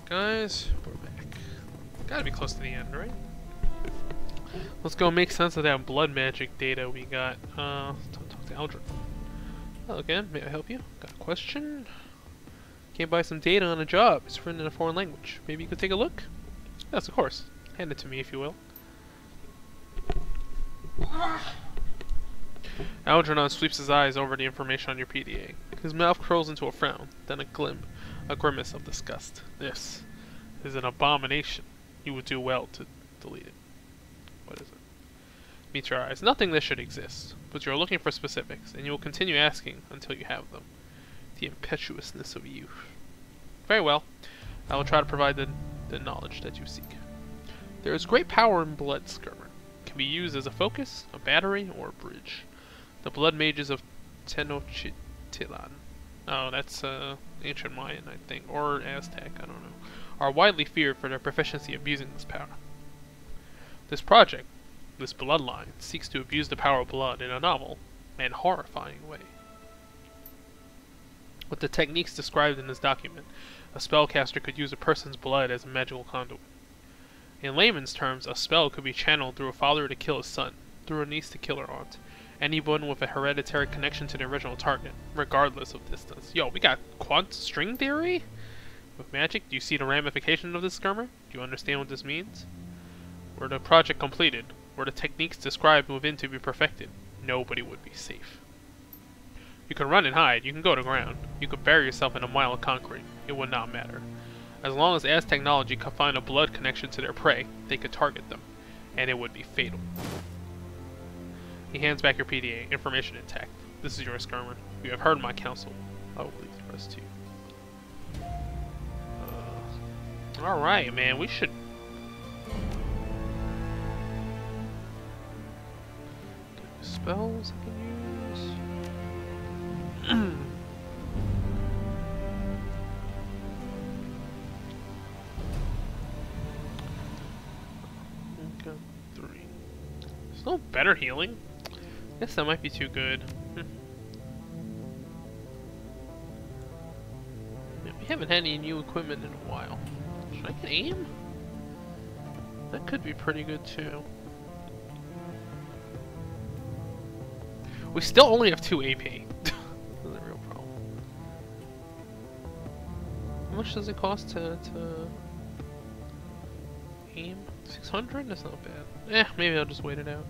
guys, we're back. Gotta be close to the end, right? Let's go make sense of that blood magic data we got. Talk to Aldrin. Hello again, may I help you? Got a question? Came by some data on a job. It's written in a foreign language. Maybe you could take a look? Yes, of course. Hand it to me if you will. Algernon sweeps his eyes over the information on your PDA. His mouth curls into a frown, then a grimace of disgust. This is an abomination. You would do well to delete it. What is it? Meet your eyes. Nothing that should exist, but you are looking for specifics, and you will continue asking until you have them. The impetuousness of youth. Very well. I will try to provide the knowledge that you seek. There is great power in blood, Skirmer. It can be used as a focus, a battery, or a bridge. The blood mages of Tenochtitlan, oh, that's ancient Mayan, I think, or Aztec, I don't know, are widely feared for their proficiency abusing this power. This project, this bloodline, seeks to abuse the power of blood in a novel and horrifying way. With the techniques described in this document, a spellcaster could use a person's blood as a magical conduit. In layman's terms, a spell could be channeled through a father to kill his son, through a niece to kill her aunt, anyone with a hereditary connection to the original target, regardless of distance. Yo, we got quant string theory? With magic? Do you see the ramifications of this, Skirmer? Do you understand what this means? Were the project completed, were the techniques described within to be perfected, nobody would be safe. You can run and hide, you can go to ground, you could bury yourself in a mile of concrete, it would not matter. As long as Aztec technology could find a blood connection to their prey, they could target them, and it would be fatal. He hands back your PDA, information intact. This is yours, Skirmer. You have heard my counsel. Oh, please press 2. Alright, man, we should... spells I can use? Got 3. There's no better healing? Guess that might be too good. Yeah, we haven't had any new equipment in a while. Should I get aim? That could be pretty good too. We still only have 2 AP. That's a real problem. How much does it cost to aim? 600? That's not bad. Maybe I'll just wait it out.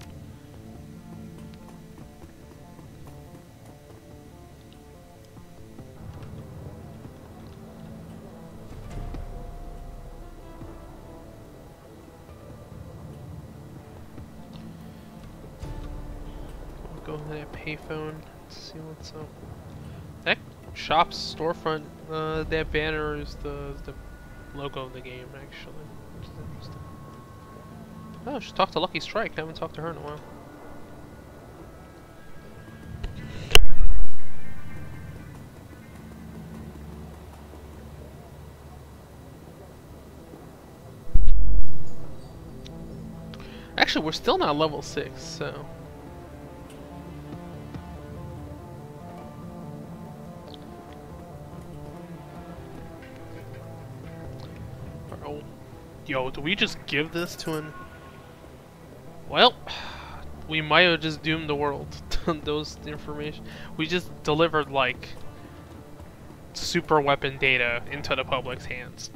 Go to that payphone, see what's up. That shop's storefront, that banner is the logo of the game, actually, which is interesting. Oh, I should talk to Lucky Strike. I haven't talked to her in a while. Actually, we're still not level 6, so... Yo, do we just give this to him? Well, we might have just doomed the world. Those information. We just delivered, like, super weapon data into the public's hands.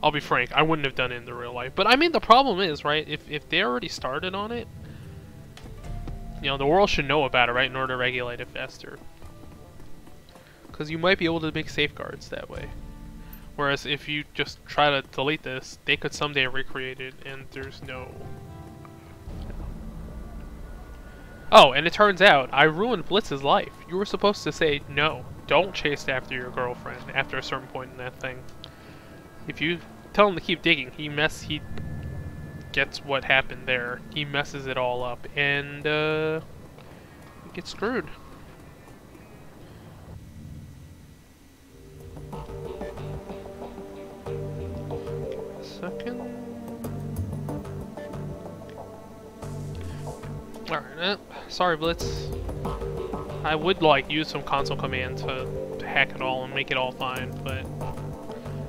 I'll be frank, I wouldn't have done it in the real life. But I mean, the problem is, right, if they already started on it, you know, the world should know about it, right, in order to regulate it faster. Because you might be able to make safeguards that way. Whereas if you just try to delete this, they could someday recreate it, and there's no... Oh, and it turns out, I ruined Blitz's life. You were supposed to say, no, don't chase after your girlfriend after a certain point in that thing. If you tell him to keep digging, he gets what happened there. He messes it all up, and, he gets screwed. Second. Alright, sorry Blitz. I would like use some console command to hack it all and make it all fine, but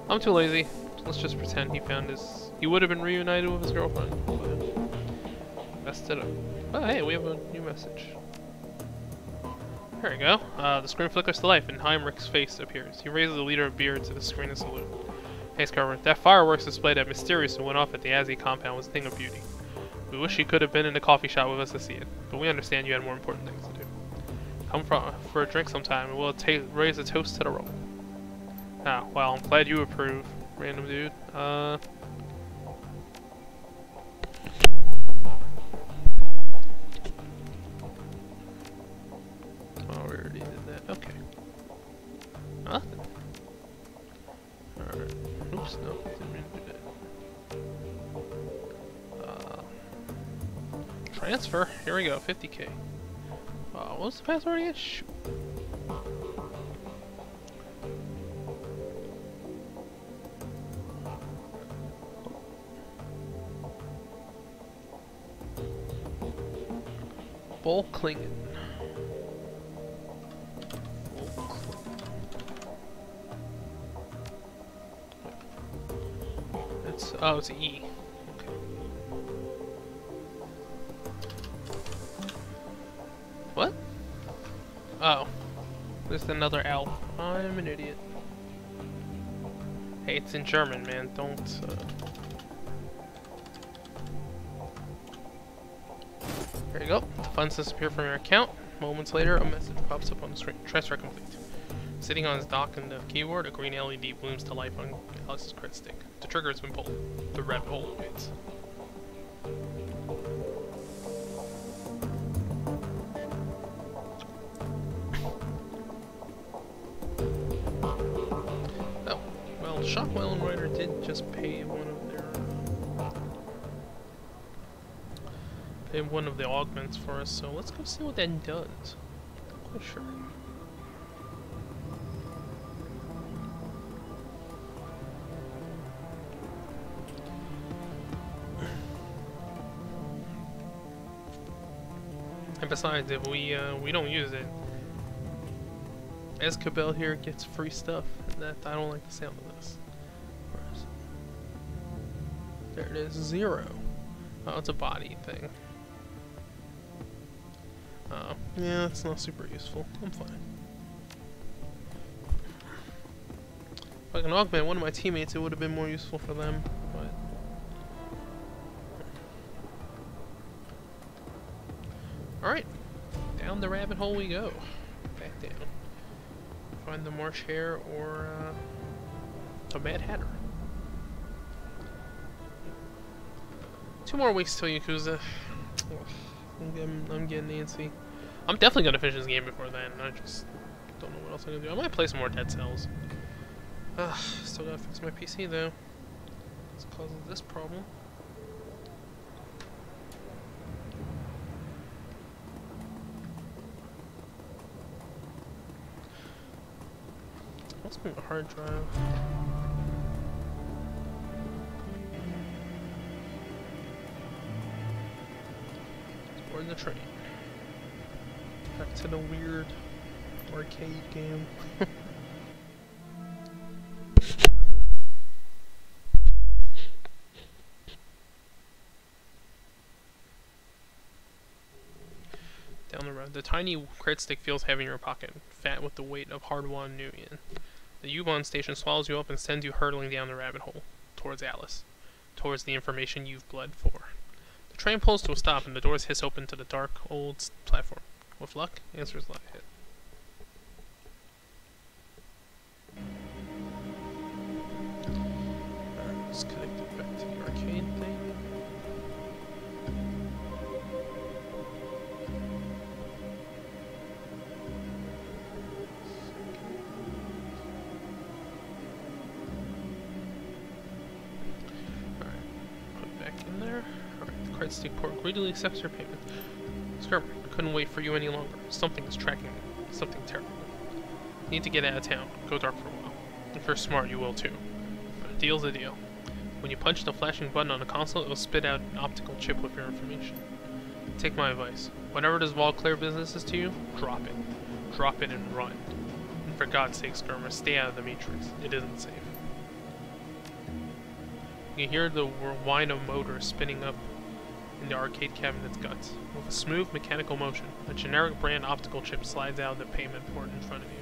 I'm too lazy. Let's just pretend he found his... He would have been reunited with his girlfriend, but messed it up. Oh, hey, we have a new message. There we go. The screen flickers to life and Heinrich's face appears. He raises the liter of beer to the screen and salute. Hey, Scarver, that fireworks display that mysteriously went off at the Azzy compound was a thing of beauty. We wish you could have been in the coffee shop with us to see it, but we understand you had more important things to do. Come for a drink sometime and we'll raise a toast to the roll. Ah, well, I'm glad you approve, random dude. Oh, we already did that. Okay. Nothing. Alright. Oops, no, didn't mean to do that. Transfer. Here we go, 50k. What was the password again? Shoot. Bull Klingen. It's E. Okay. What? Oh. There's another L. I'm an idiot. Hey, it's in German, man. Don't, There you go. The funds disappear from your account. Moments later, a message pops up on the screen. Transfer complete. Sitting on his dock in the keyboard, a green LED blooms to life on Alex's credit stick. The trigger has been pulled. The rabbit hole awaits. Oh, well, Shockwell and Ryder did just pay one of the augments for us, so let's go see what that does. Not quite sure. And besides, if we don't use it, Escabel here gets free stuff, and that I don't like the sound of this. There it is, 0. Oh, it's a body thing. Yeah, it's not super useful. I'm fine. If I can augment one of my teammates, it would have been more useful for them, but... Alright. Down the rabbit hole we go. Back down. Find the Marsh Hare or, the Mad Hatter. 2 more weeks till Yakuza. I'm getting antsy. I'm definitely gonna finish this game before then. I just don't know what else I'm gonna do. I might play some more Dead Cells. Still gotta fix my PC though. It's causing this problem. Must be a hard drive. Board the train. Back to the weird arcade game. Down the road, the tiny credit stick feels heavy in your pocket, fat with the weight of hard-won new yen. The U-Bahn station swallows you up and sends you hurtling down the rabbit hole, towards Alice, towards the information you've bled for. The train pulls to a stop and the doors hiss open to the dark, old platform. With luck, answers lie ahead. Alright, let's connect it back to the arcade thing. Credit stick port greedily accepts your payment. Skirmer, I couldn't wait for you any longer. Something is tracking me. Something terrible. Need to get out of town. Go dark for a while. If you're smart, you will too. But a deal's a deal. When you punch the flashing button on the console, it will spit out an optical chip with your information. Take my advice. Whatever this Vault Clear business is to you, drop it. Drop it and run. And for God's sake, Skirmer, stay out of the Matrix. It isn't safe. can hear the whine of motors spinning up in the arcade cabinet's guts. With a smooth mechanical motion, a generic brand optical chip slides out of the payment port in front of you.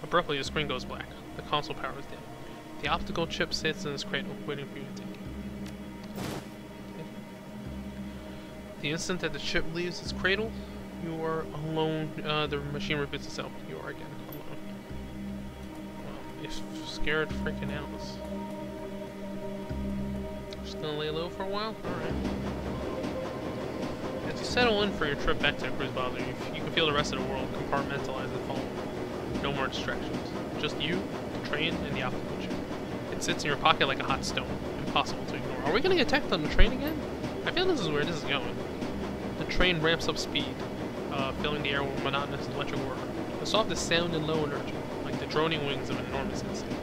Abruptly, the screen goes black. The console powers down. The optical chip sits in its cradle, waiting for you to take it. Okay. The instant that the chip leaves its cradle, you are alone. The machine reboots itself. You are again alone. Well, you're scared freaking out. Just gonna lay low for a while? Alright. As you settle in for your trip back to the cruise bother, you can feel the rest of the world compartmentalize and fall. No more distractions. Just you, the train, and the optical chip. It sits in your pocket like a hot stone. Impossible to ignore. Are we getting attacked on the train again? I feel this is where this is going. The train ramps up speed, filling the air with monotonous electric whir. The softest sound and low energy, like the droning wings of an enormous insect.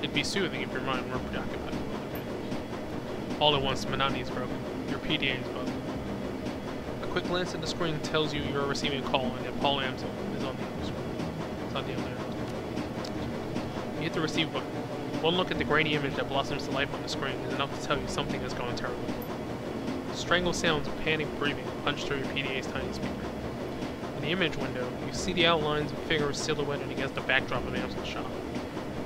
It'd be soothing if your mind weren't preoccupied with other matters. All at once, the monotony is broken. Your PDA is buzzing. A quick glance at the screen tells you you're receiving a call and that Paul Amsel is on the other screen. It's on the other end. You hit the receive button. One look at the grainy image that blossoms to life on the screen is enough to tell you something is going terribly wrong. Strangled sounds of panicked breathing punch through your PDA's tiny speaker. In the image window, you see the outlines of figures silhouetted against the backdrop of Amsel's shop.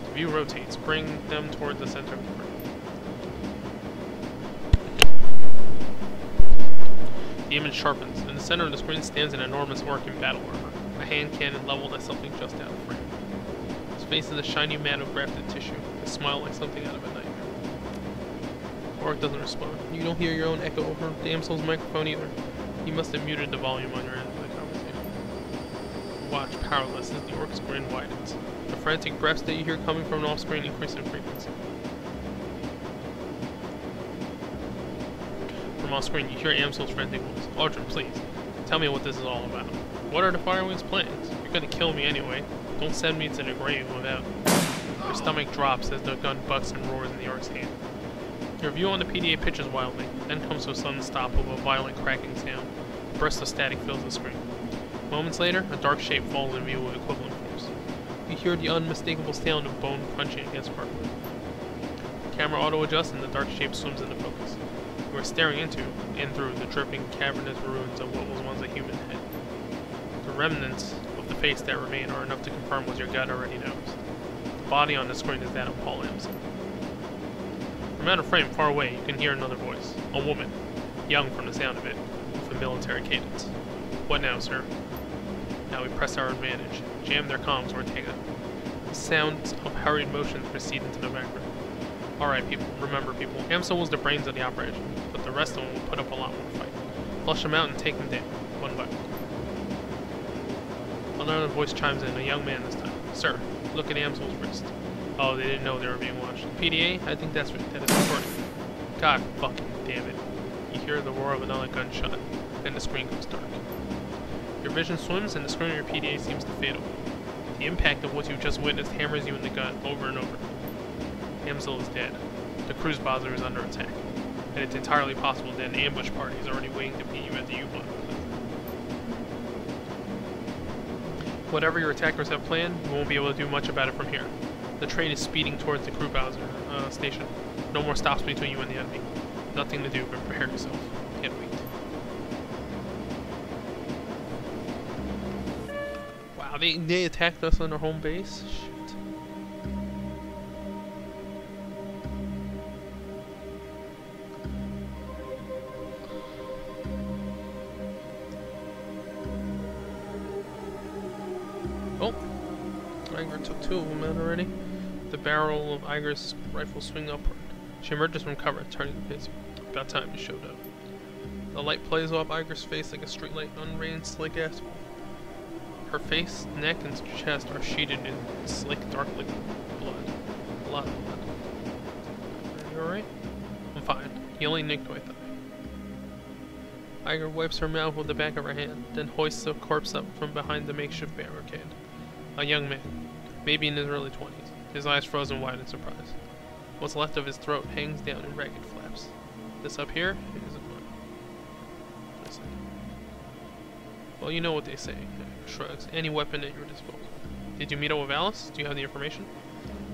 The view rotates, bringing them toward the center of the frame. The image sharpens. In the center of the screen stands an enormous orc in battle armor, a hand cannon leveled at something just out of frame. His face is a shiny mat of grafted tissue, a smile like something out of a nightmare. Orc doesn't respond. You don't hear your own echo over Damsel's microphone either. He must have muted the volume on your end of the conversation. You watch, powerless, as the orc's grin widens. The frantic breaths that you hear coming from an off-screen increase in frequency. From off-screen, you hear Amsel's frantic voice. Aldrin, please, tell me what this is all about. What are the Firewing's plans? You're gonna kill me anyway. Don't send me to the grave without... Your stomach drops as the gun bucks and roars in the orc's hand. Your view on the PDA pitches wildly, then comes to a sudden stop with a violent cracking sound. A burst of static fills the screen. Moments later, a dark shape falls in view with equivalent force. You hear the unmistakable sound of bone crunching against hardwood. The camera auto-adjusts and the dark shape swims into focus. You are staring into, and through, the dripping, cavernous ruins of what was once a human head. The remnants of the face that remain are enough to confirm what your gut already knows. The body on the screen is that of Paul Amsel. From out of frame, far away, you can hear another voice. A woman, young from the sound of it, with a military cadence. What now, sir? Now we press our advantage. Jam their comms, Ortega. The sounds of hurried motions recede into the background. Alright, people. Remember, people. Amsel was the brains of the operation, but the rest of them will put up a lot more fight. Flush them out and take them down, one by one. Another voice chimes in, a young man this time. Sir, look at Amsel's wrist. Oh, they didn't know they were being watched. PDA? I think that is recording. God fucking damn it. You hear the roar of another gunshot, then the screen goes dark. Your vision swims and the screen of your PDA seems to fade away. The impact of what you've just witnessed hammers you in the gut over and over. Amsel is dead. The cruise bozzer is under attack. And it's entirely possible that an ambush party is already waiting to beat you at the U-boat. Whatever your attackers have planned, you won't be able to do much about it from here. The train is speeding towards the crew bowser station. No more stops between you and the enemy. Nothing to do but prepare yourself. Can't wait. Wow, they attacked us on our home base? Shit. Oh! Iger took two of them out already. The barrel of Iger's rifle swing upward. She emerges from cover, turning to face you. About time you showed up. The light plays off Iger's face like a streetlight on rain slick asphalt. Her face, neck, and chest are sheeted in slick, dark liquid blood. A lot of blood. Are you alright? I'm fine. He only nicked my thigh. Iger wipes her mouth with the back of her hand, then hoists the corpse up from behind the makeshift barricade. A young man, maybe in his early 20s, his eyes frozen wide in surprise. What's left of his throat hangs down in ragged flaps. This up here isn't mine. Listen. Well, you know what they say. Shrugs. Any weapon at your disposal. Did you meet up with Alice? Do you have the information?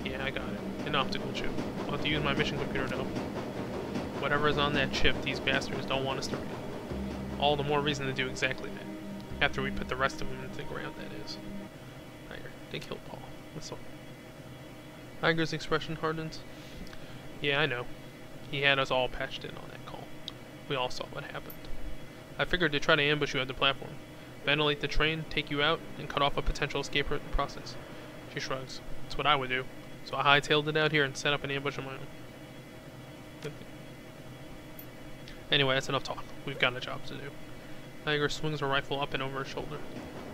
Yeah, I got it. An optical chip. I'll have to use my mission computer now. Whatever is on that chip, these bastards don't want us to read. All the more reason to do exactly that. After we put the rest of them into the ground, that is. Iger, they killed Paul. That's all. Iger's expression hardens. Yeah, I know. He had us all patched in on that call. We all saw what happened. I figured to try to ambush you at the platform. Ventilate the train, take you out, and cut off a potential escape route in the process. She shrugs. That's what I would do. So I hightailed it out here and set up an ambush of my own. Anyway, that's enough talk. We've got a job to do. Iger swings her rifle up and over her shoulder.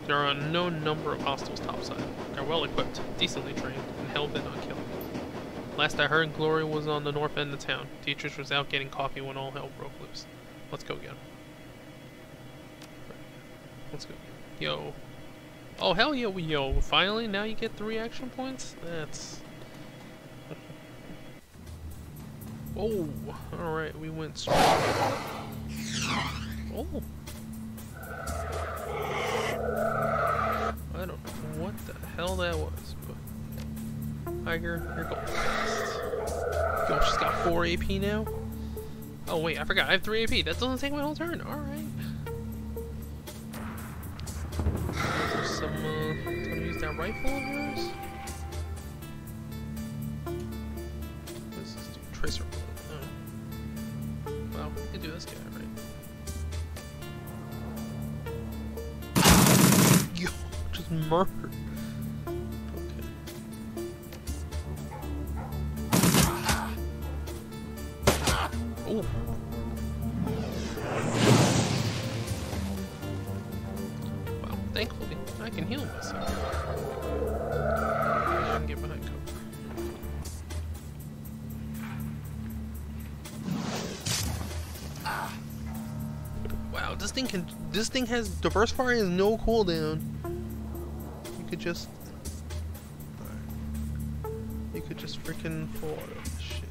There are a known number of hostiles topside. They're well equipped, decently trained, and hell-bent on killing. Last I heard, Glory was on the north end of town. Dietrich was out getting coffee when all hell broke loose. Let's go get him. Let's go. Yo. Oh, hell yeah, yo. Finally, now you get 3 action points? That's... Oh, alright, we went straight. Oh. I don't know what the hell that was, but... Iger, you're going fast. Yo, she's got 4 AP now? Oh wait, I forgot, I have 3 AP. That doesn't take my whole turn, alright. There's some, gonna use that rifle of yours? What's this do? Tracer bullet. Oh. Well, we can do this guy, right? Yo, just murdered. Okay. Oh. Well, thankfully, I can heal myself. I can get behind cover. Wow, this thing has diverse fire, has no cooldown. You could just freaking fall out of this shit.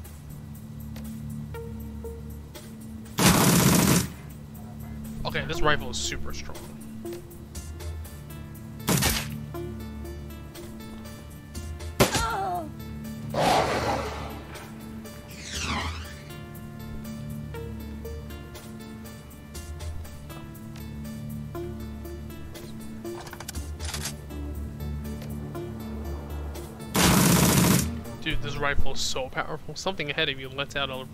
Okay, this rifle is super strong. Dude, this rifle is so powerful. Something ahead of you lets out a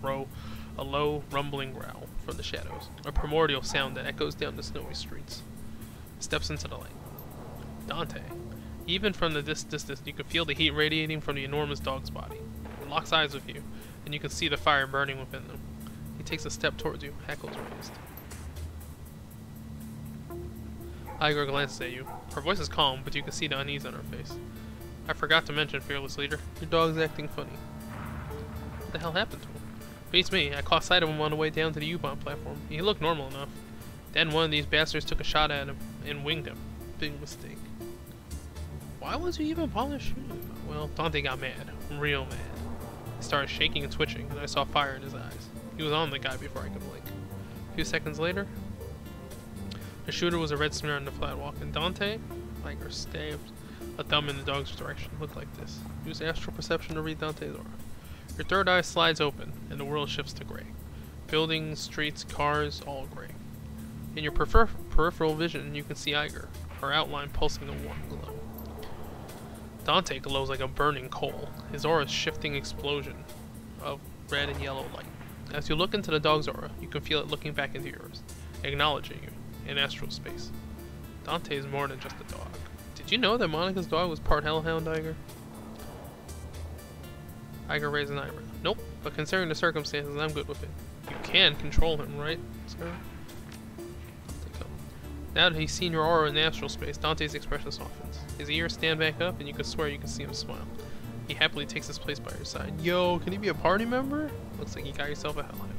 low rumbling growl from the shadows, a primordial sound that echoes down the snowy streets. Steps into the light. Dante. Even from the distance, you can feel the heat radiating from the enormous dog's body. It locks eyes with you, and you can see the fire burning within them. He takes a step towards you, hackles raised. Iger glances at you. Her voice is calm, but you can see the unease on her face. I forgot to mention, fearless leader, your dog's acting funny. What the hell happened to him? Beats me, I caught sight of him on the way down to the U-Bahn platform. He looked normal enough. Then one of these bastards took a shot at him and winged him. Big mistake. Why was he even bother shooting him? Well, Dante got mad. Real mad. He started shaking and twitching, and I saw fire in his eyes. He was on the guy before I could blink. A few seconds later, the shooter was a red smear on the flat walk, and Dante, like her, stabbed a thumb in the dog's direction. Looked like this. Use astral perception to read Dante's aura. Your third eye slides open, and the world shifts to gray. Buildings, streets, cars, all gray. In your peripheral vision, you can see Iger, her outline pulsing a warm glow. Dante glows like a burning coal, his aura's shifting explosion of red and yellow light. As you look into the dog's aura, you can feel it looking back into yours, acknowledging you in astral space. Dante is more than just a dog. Did you know that Monica's dog was part hellhound, Iger? Iger raised an eyebrow. Nope, but considering the circumstances, I'm good with it. You can control him, right, sir? Now that he's seen your aura in astral space, Dante's expression softens. His ears stand back up, and you can swear you can see him smile. He happily takes his place by your side. Yo, can he be a party member? Looks like you got yourself a hellhound.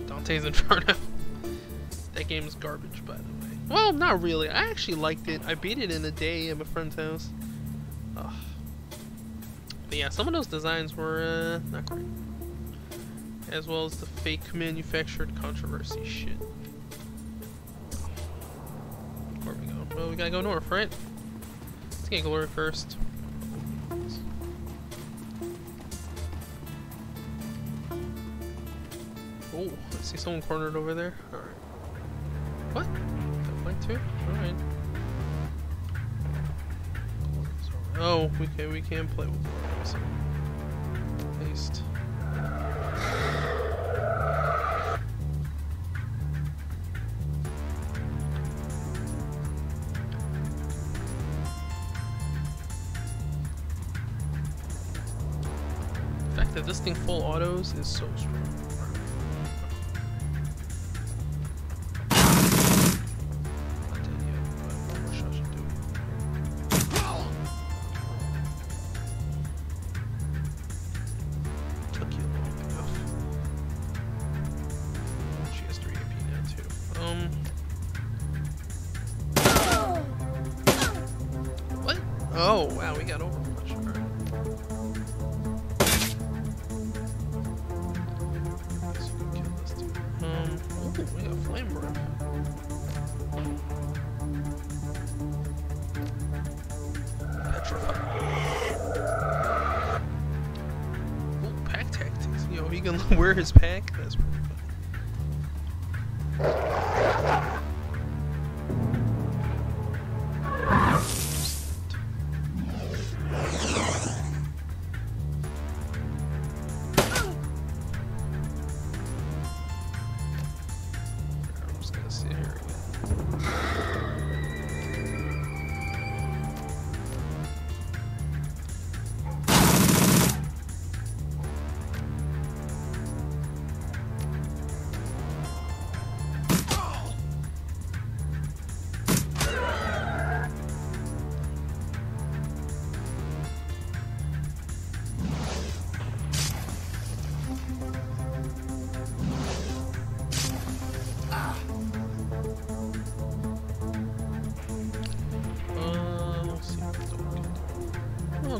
Dante's Inferno. That game is garbage, by the way. Well, not really. I actually liked it. I beat it in a day at my friend's house. Ugh. But yeah, some of those designs were not great. As well as the fake manufactured controversy shit. Where we go? Well, we gotta go north, right? Let's get Glory first. Oh, I see someone cornered over there. Alright. What? Got flanked too? Alright. Oh, we can play with corners. Paste. The fact that this thing full autos is so strong. Oh, wow, we got Overwatch. Alright. Guess you can kill this dude. Oh, we got Flame Breath. Petrify. Oh, pack tactics. Yo, he can wear his pack? That's pretty funny.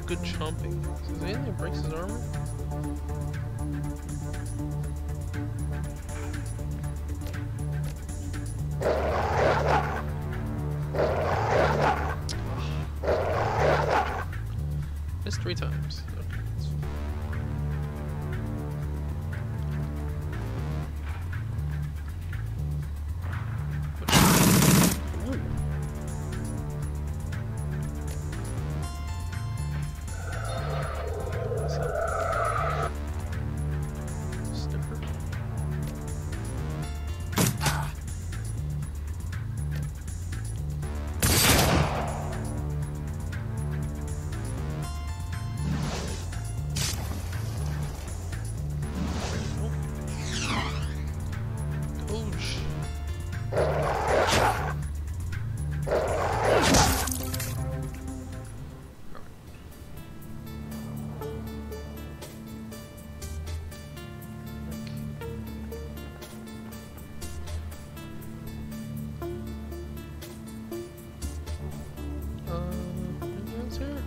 Good chomping. Is there anything that breaks his armor? Missed 3 times. Okay, that's fine.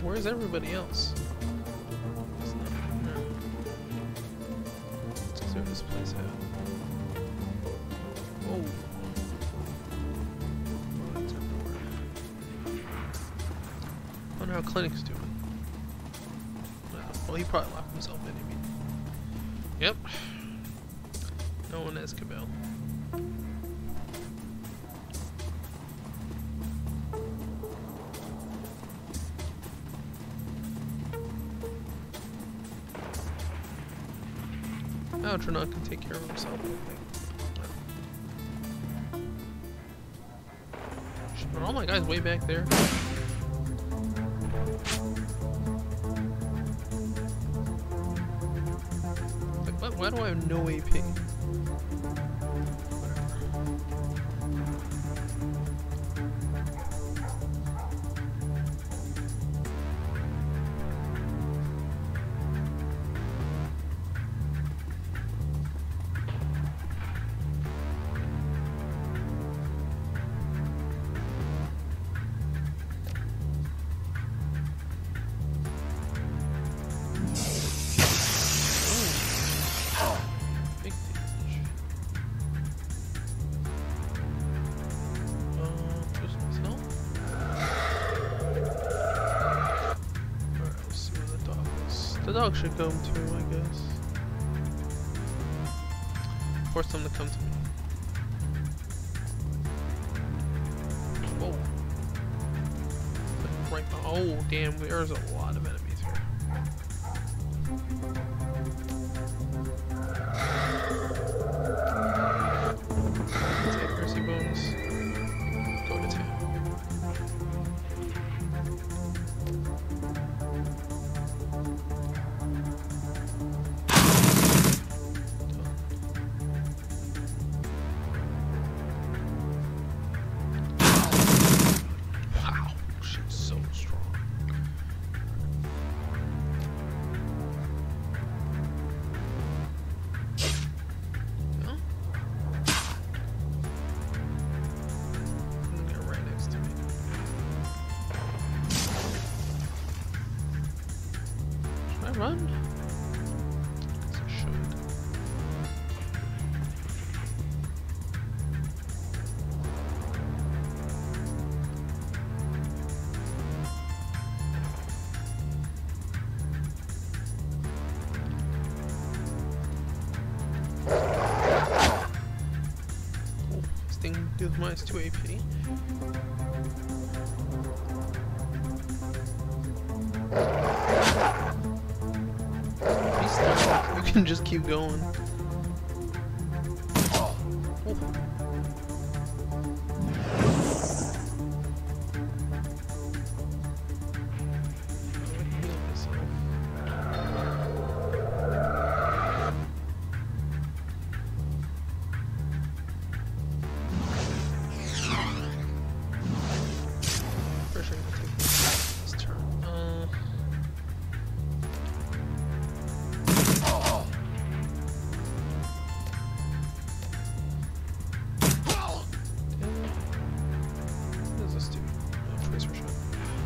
Where's everybody else? Let's clear this place out. Oh. Oh, it's everywhere. I wonder how Clinic's doing. Well, he probably locked himself in immediately. Yep. No one has Cabell. Algernon can take care of himself, I think. Are all my guys way back there? Like, what? Why do I have no AP? The dog should come too, I guess. force them to come to me. Whoa. Like right now. Oh, damn, there's a lot of enemies here. Take mercy bonus. Go to 10. Run? Guess I should. Oh, this thing deals minus 2 AP. You can just keep going. Oh. First, I'm gonna take this turn.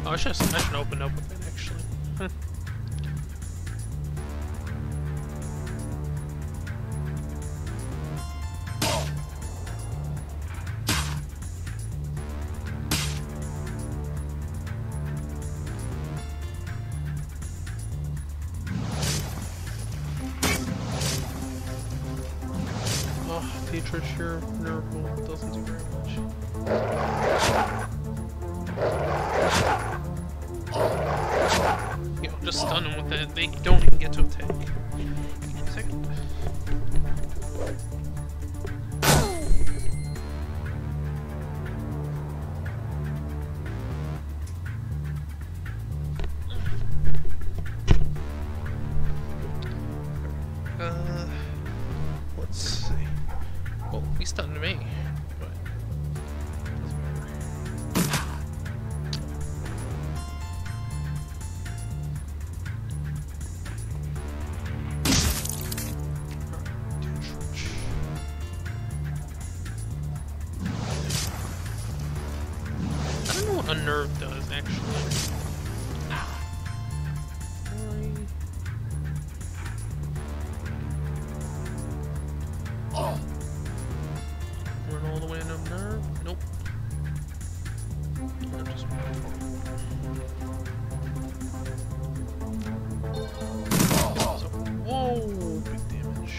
Oh, I should open up with it actually. Oh, teacher sure nerve doesn't do very much. You know, just stun them with that. They don't even get to attack. Give me a second. Let's see. Well, he stunned me. But doesn't matter. I don't know what unnerve does actually. Run all the way into unnerve? Nope. Just whoa, big damage.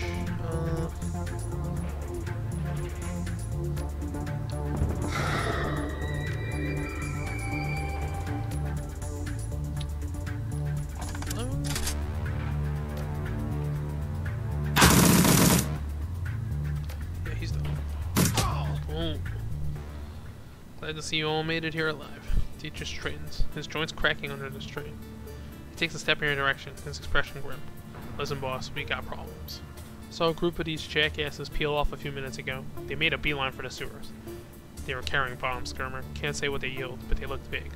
Yeah, he's done. Oh. Glad to see you all made it here alive. Teacher straightens, his joints cracking under the strain. He takes a step in your direction, his expression grim. Listen, boss, we got problems. Saw a group of these jackasses peel off a few minutes ago. They made a beeline for the sewers. They were carrying bombs, Skirmer. Can't say what they yield, but they looked big.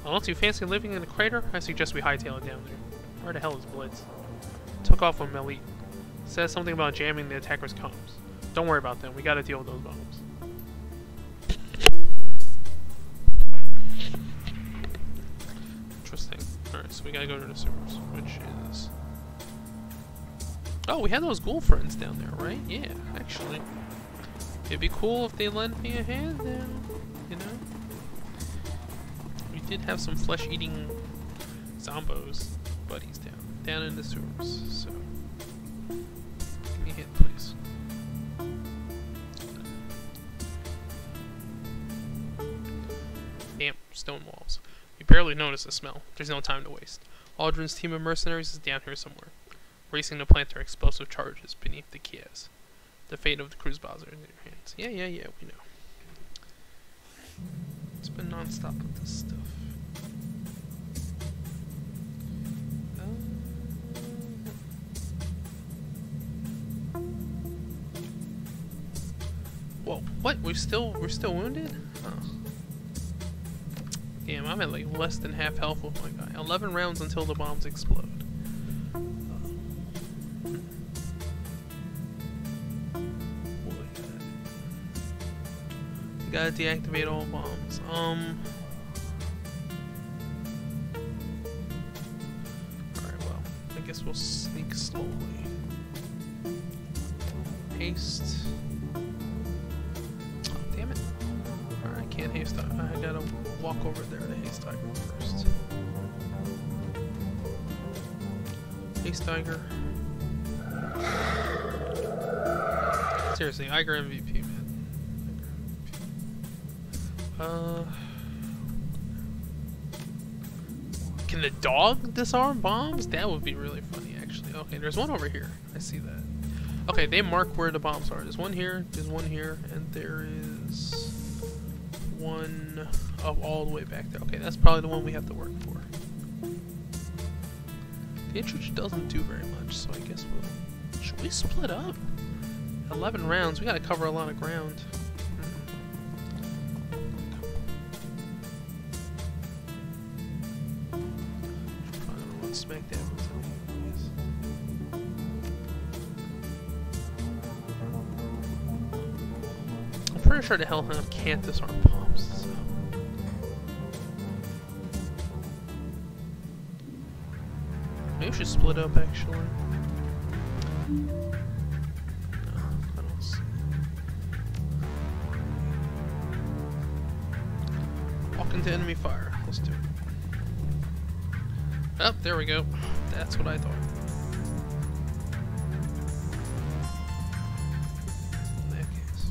Unless you fancy living in a crater, I suggest we hightail it down there. Where the hell is Blitz? Took off when Melit. Says something about jamming the attacker's comms. Don't worry about them, we gotta deal with those bombs. Interesting. Alright, so we gotta go to the sewers, which is... Oh, we had those ghoul friends down there, right? Yeah, actually. It'd be cool if they lent me a hand then, you know? We did have some flesh-eating zombos buddies down in the sewers, so... Give me a hint, please. stone walls. You barely notice the smell. There's no time to waste. Aldrin's team of mercenaries is down here somewhere, racing to plant their explosive charges beneath the Kievs. The fate of the cruise bazaar is in your hands. Yeah, we know. It's been non-stop with this stuff. Whoa, what? We're still wounded? Oh. Damn, I'm at like less than half health with my guy. 11 rounds until the bombs explode. Gotta deactivate all bombs. Alright, well, I guess we'll sneak slowly. Haste. Oh, damn it. Alright, I can't haste. I gotta walk over there to haste tiger first. Haste tiger. Seriously, Iger MVP, man. Can the dog disarm bombs? That would be really funny, actually. Okay, there's one over here. I see that. Okay, they mark where the bombs are. There's one here, and there is one all the way back there. Okay, that's probably the one we have to work for. The intrusion doesn't do very much, so I guess we'll... Should we split up? 11 rounds. We gotta cover a lot of ground. Smack that I'm pretty sure the Hellhound can't disarm bombs, so. Maybe we should split up, actually. No, I don't see. Walk into enemy fire. Let's do it. Oh, there we go. That's what I thought. In that case.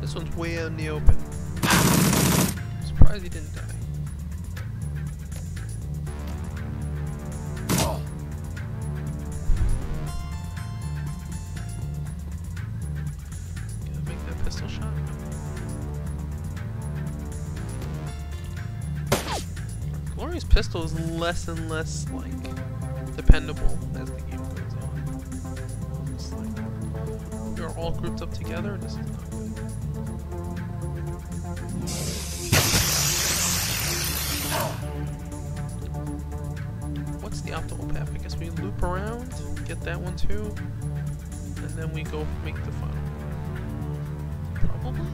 This one's way out in the open. I'm surprised he didn't die. Oh. Gotta make that pistol shot. Glorious pistol is less and less, like, dependable as the game goes on. It's like, we're all grouped up together, this is not good. What's the optimal path? I guess we loop around, get that one too, and then we go make the final one. Probably?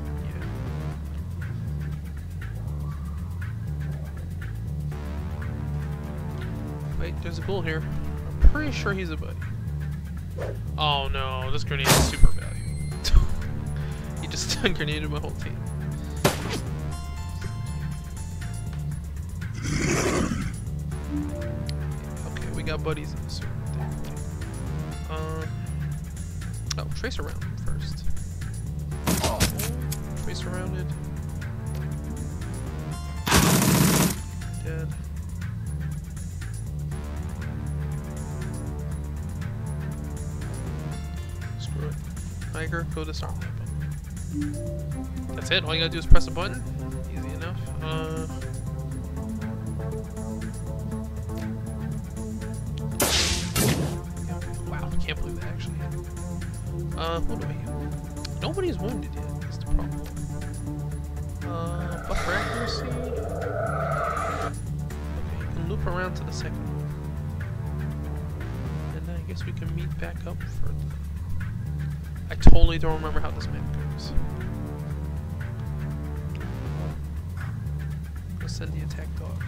Wait, there's a bull here. I'm pretty sure he's a buddy. Oh no, this grenade is super valuable. He just grenaded my whole team. Okay, we got buddies in the server. Oh, trace around him first. Trace around it. Dead. Screw it. Tiger, go disarm that button. That's it? All you gotta do is press a button? Easy enough. Wow, I can't believe that actually happened. What do we have? Nobody's wounded yet, that's the problem. Buffer accuracy. Okay, you can loop around to the second one. And then I guess we can meet back up for the... I totally don't remember how this map goes. Let's send the attack dog.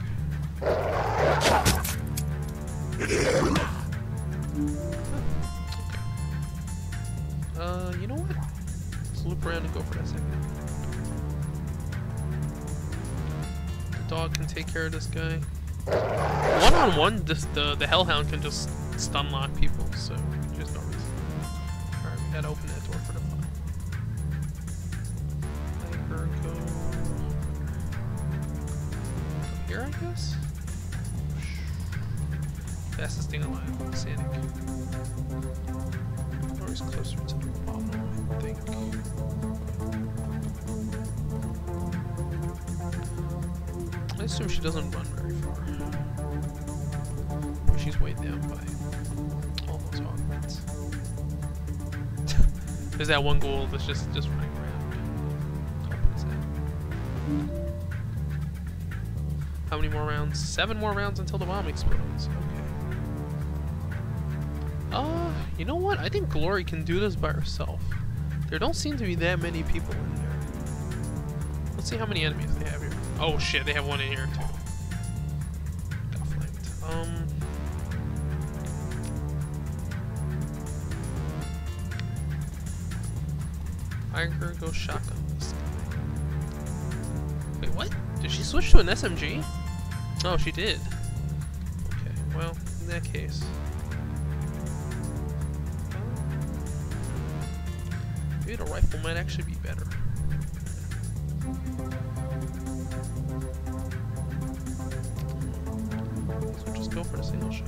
You know what? Let's loop around and go for that second. The dog can take care of this guy. One-on-one, the Hellhound can just stun lock people, so there's no reason. Alright, we gotta open that door for the fun. Tiger, go. here, I guess? Fastest thing alive, Sanic. Glory's closer to the bottom, I think. I assume she doesn't run very far. But she's weighed down by all those hogwarts. There's that one ghoul that's just running around. How many more rounds? 7 more rounds until the bomb explodes. Okay. You know what? I think Glory can do this by herself. There don't seem to be that many people in there. Let's see how many enemies they have here. Oh shit, they have one in here too. Got flanked. Tiger go shotgun this guy. Wait, what? Did she switch to an SMG? Oh, she did. Okay, well, in that case. Maybe the rifle might actually be better. So just go for the single shot.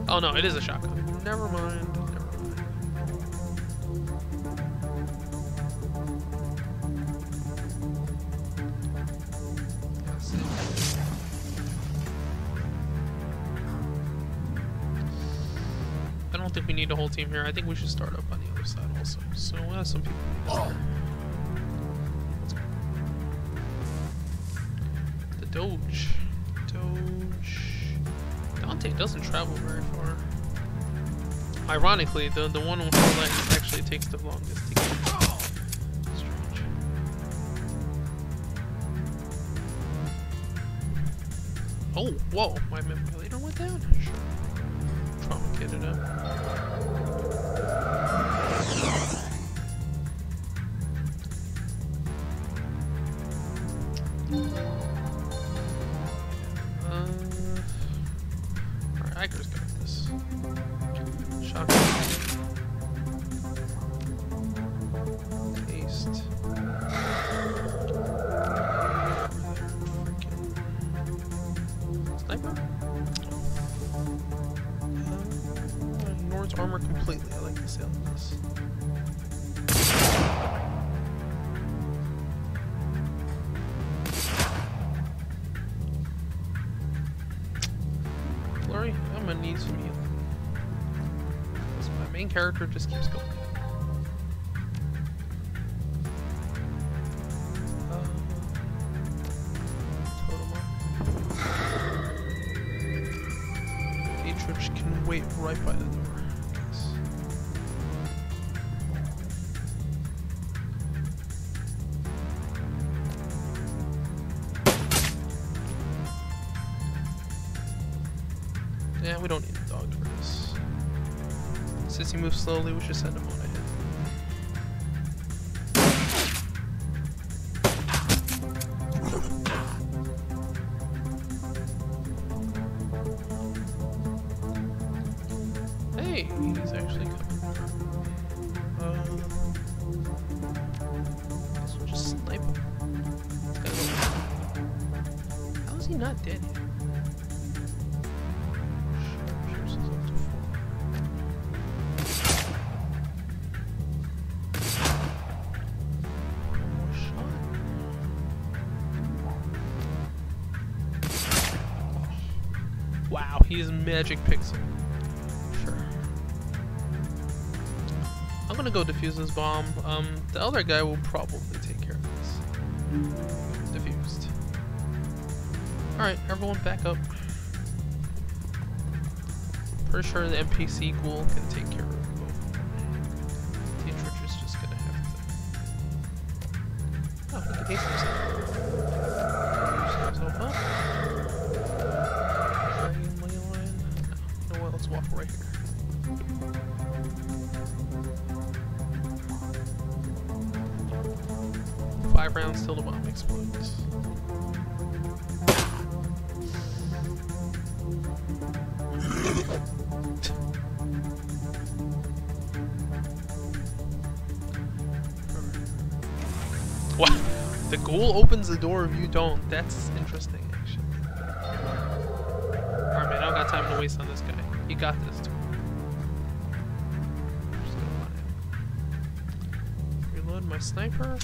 Oh no, it is a shotgun. Never mind. I don't think we need a whole team here. I think we should start up on the other side also. So we'll have some people. Let's go. The Doge. Dante doesn't travel very far. Ironically, the one on 4 legs actually takes the longest to get. Strange. Oh, whoa! My manipulator went down? Sure. Trauma kitted up. Alright, Iger's got this. Shotgun. Taste. Sniper? Ignores armor completely. I like the sound of this. Glory, I'm gonna need some healing. My main character just keeps going. Totem up. Dietrich can wait right by the door. Yeah, we don't need a dog for this. Since he moves slowly, we should send him on ahead. Hey, he's actually coming. Guess we'll just snipe him. How is he not dead yet? Wow, he's magic pixel. Sure. I'm gonna go defuse this bomb. The other guy will probably take care of this. Defused. Alright, everyone back up. Pretty sure the NPC ghoul can take care of both. Dietrich is just gonna have to... Oh, he can haste himself. Up. Let's walk right here. Five rounds till the bomb explodes. Wow, The ghoul opens the door if you don't. That's interesting, actually. Alright, man, I don't got time to waste on this guy. You got this, too. Just gonna reload my sniper.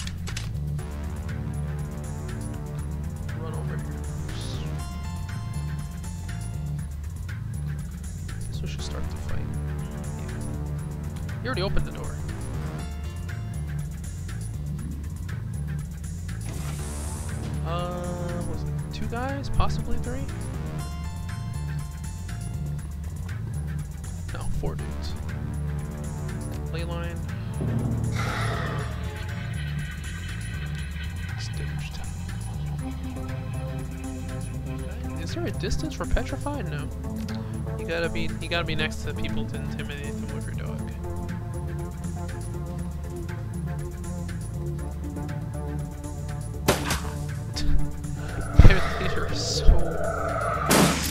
Run over here. Guess we should start the fight. Yeah. You already opened the door. Was it 2 guys? Possibly 3? No, 4 dudes. Leyline. Staged. Okay. Is there a distance for petrified? No. You gotta be next to people to intimidate them with your dog. These are so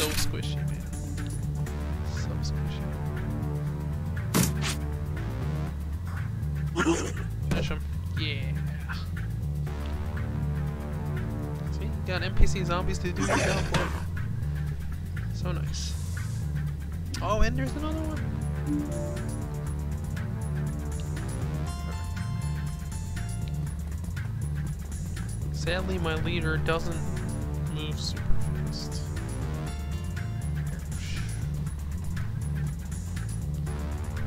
squishy, man. So squishy. Finish him. Yeah. See, you got NPC zombies to do your job for you. So nice. Oh, and there's another one. Sadly, my leader doesn't move super fast.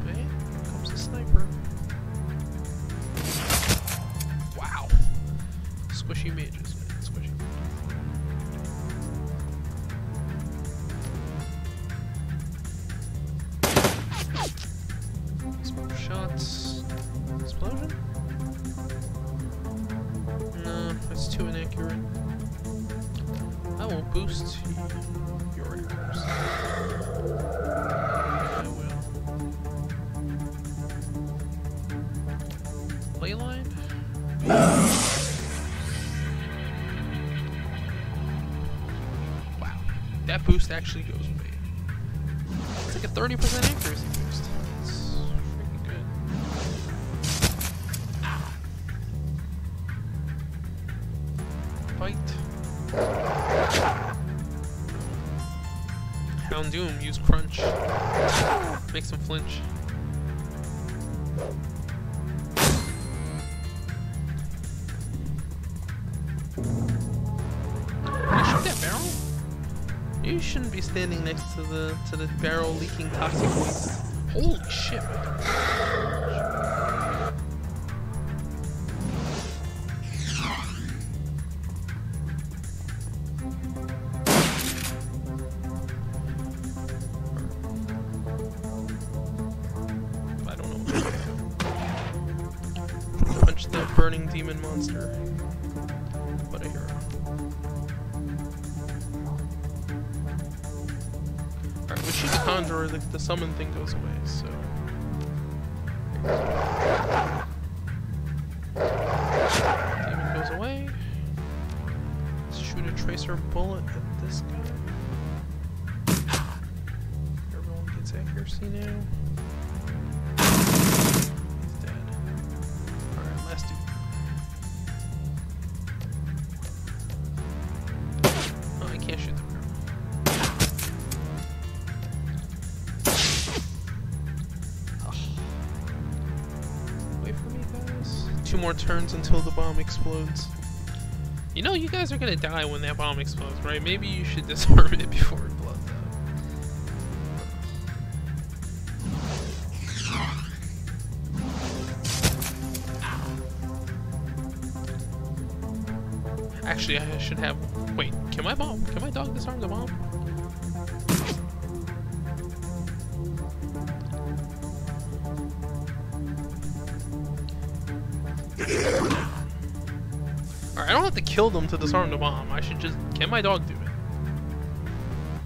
Okay, here comes the sniper. Wow. Squishy mages, man. Squishy mages. Some shots. Explosion? No, that's too inaccurate. I will boost your arrows. I will. Leyline? Wow. That boost actually goes away. It's like a 30% accuracy boost. It's freaking good. Fight. Hound Doom, use crunch. Makes him flinch. Can you shoot that barrel? You shouldn't be standing next to the barrel leaking toxic waste. Holy shit, man. The burning demon monster, but a hero. Alright, we should conjure the summon thing goes away, so. Demon goes away. Let's shoot a tracer bullet at this guy. Everyone gets accuracy now. Two more turns until the bomb explodes. You know, you guys are gonna die when that bomb explodes, right? Maybe you should disarm it before it blows up. Actually, I should have. Wait, can my dog disarm the bomb? Alright, I don't have to kill them to disarm the bomb. I should just... Can my dog do it?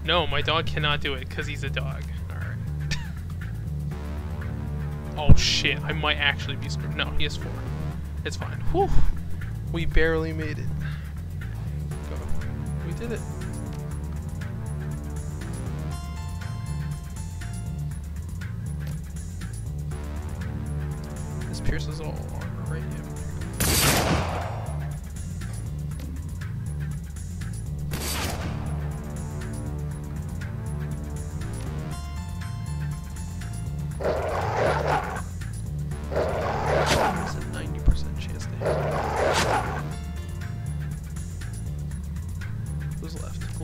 No, my dog cannot do it because he's a dog. Alright. Oh shit, I might actually be screwed. No, he has 4. It's fine. Whew. We barely made it. Go. We did it. This pierces all armor, right? Yeah.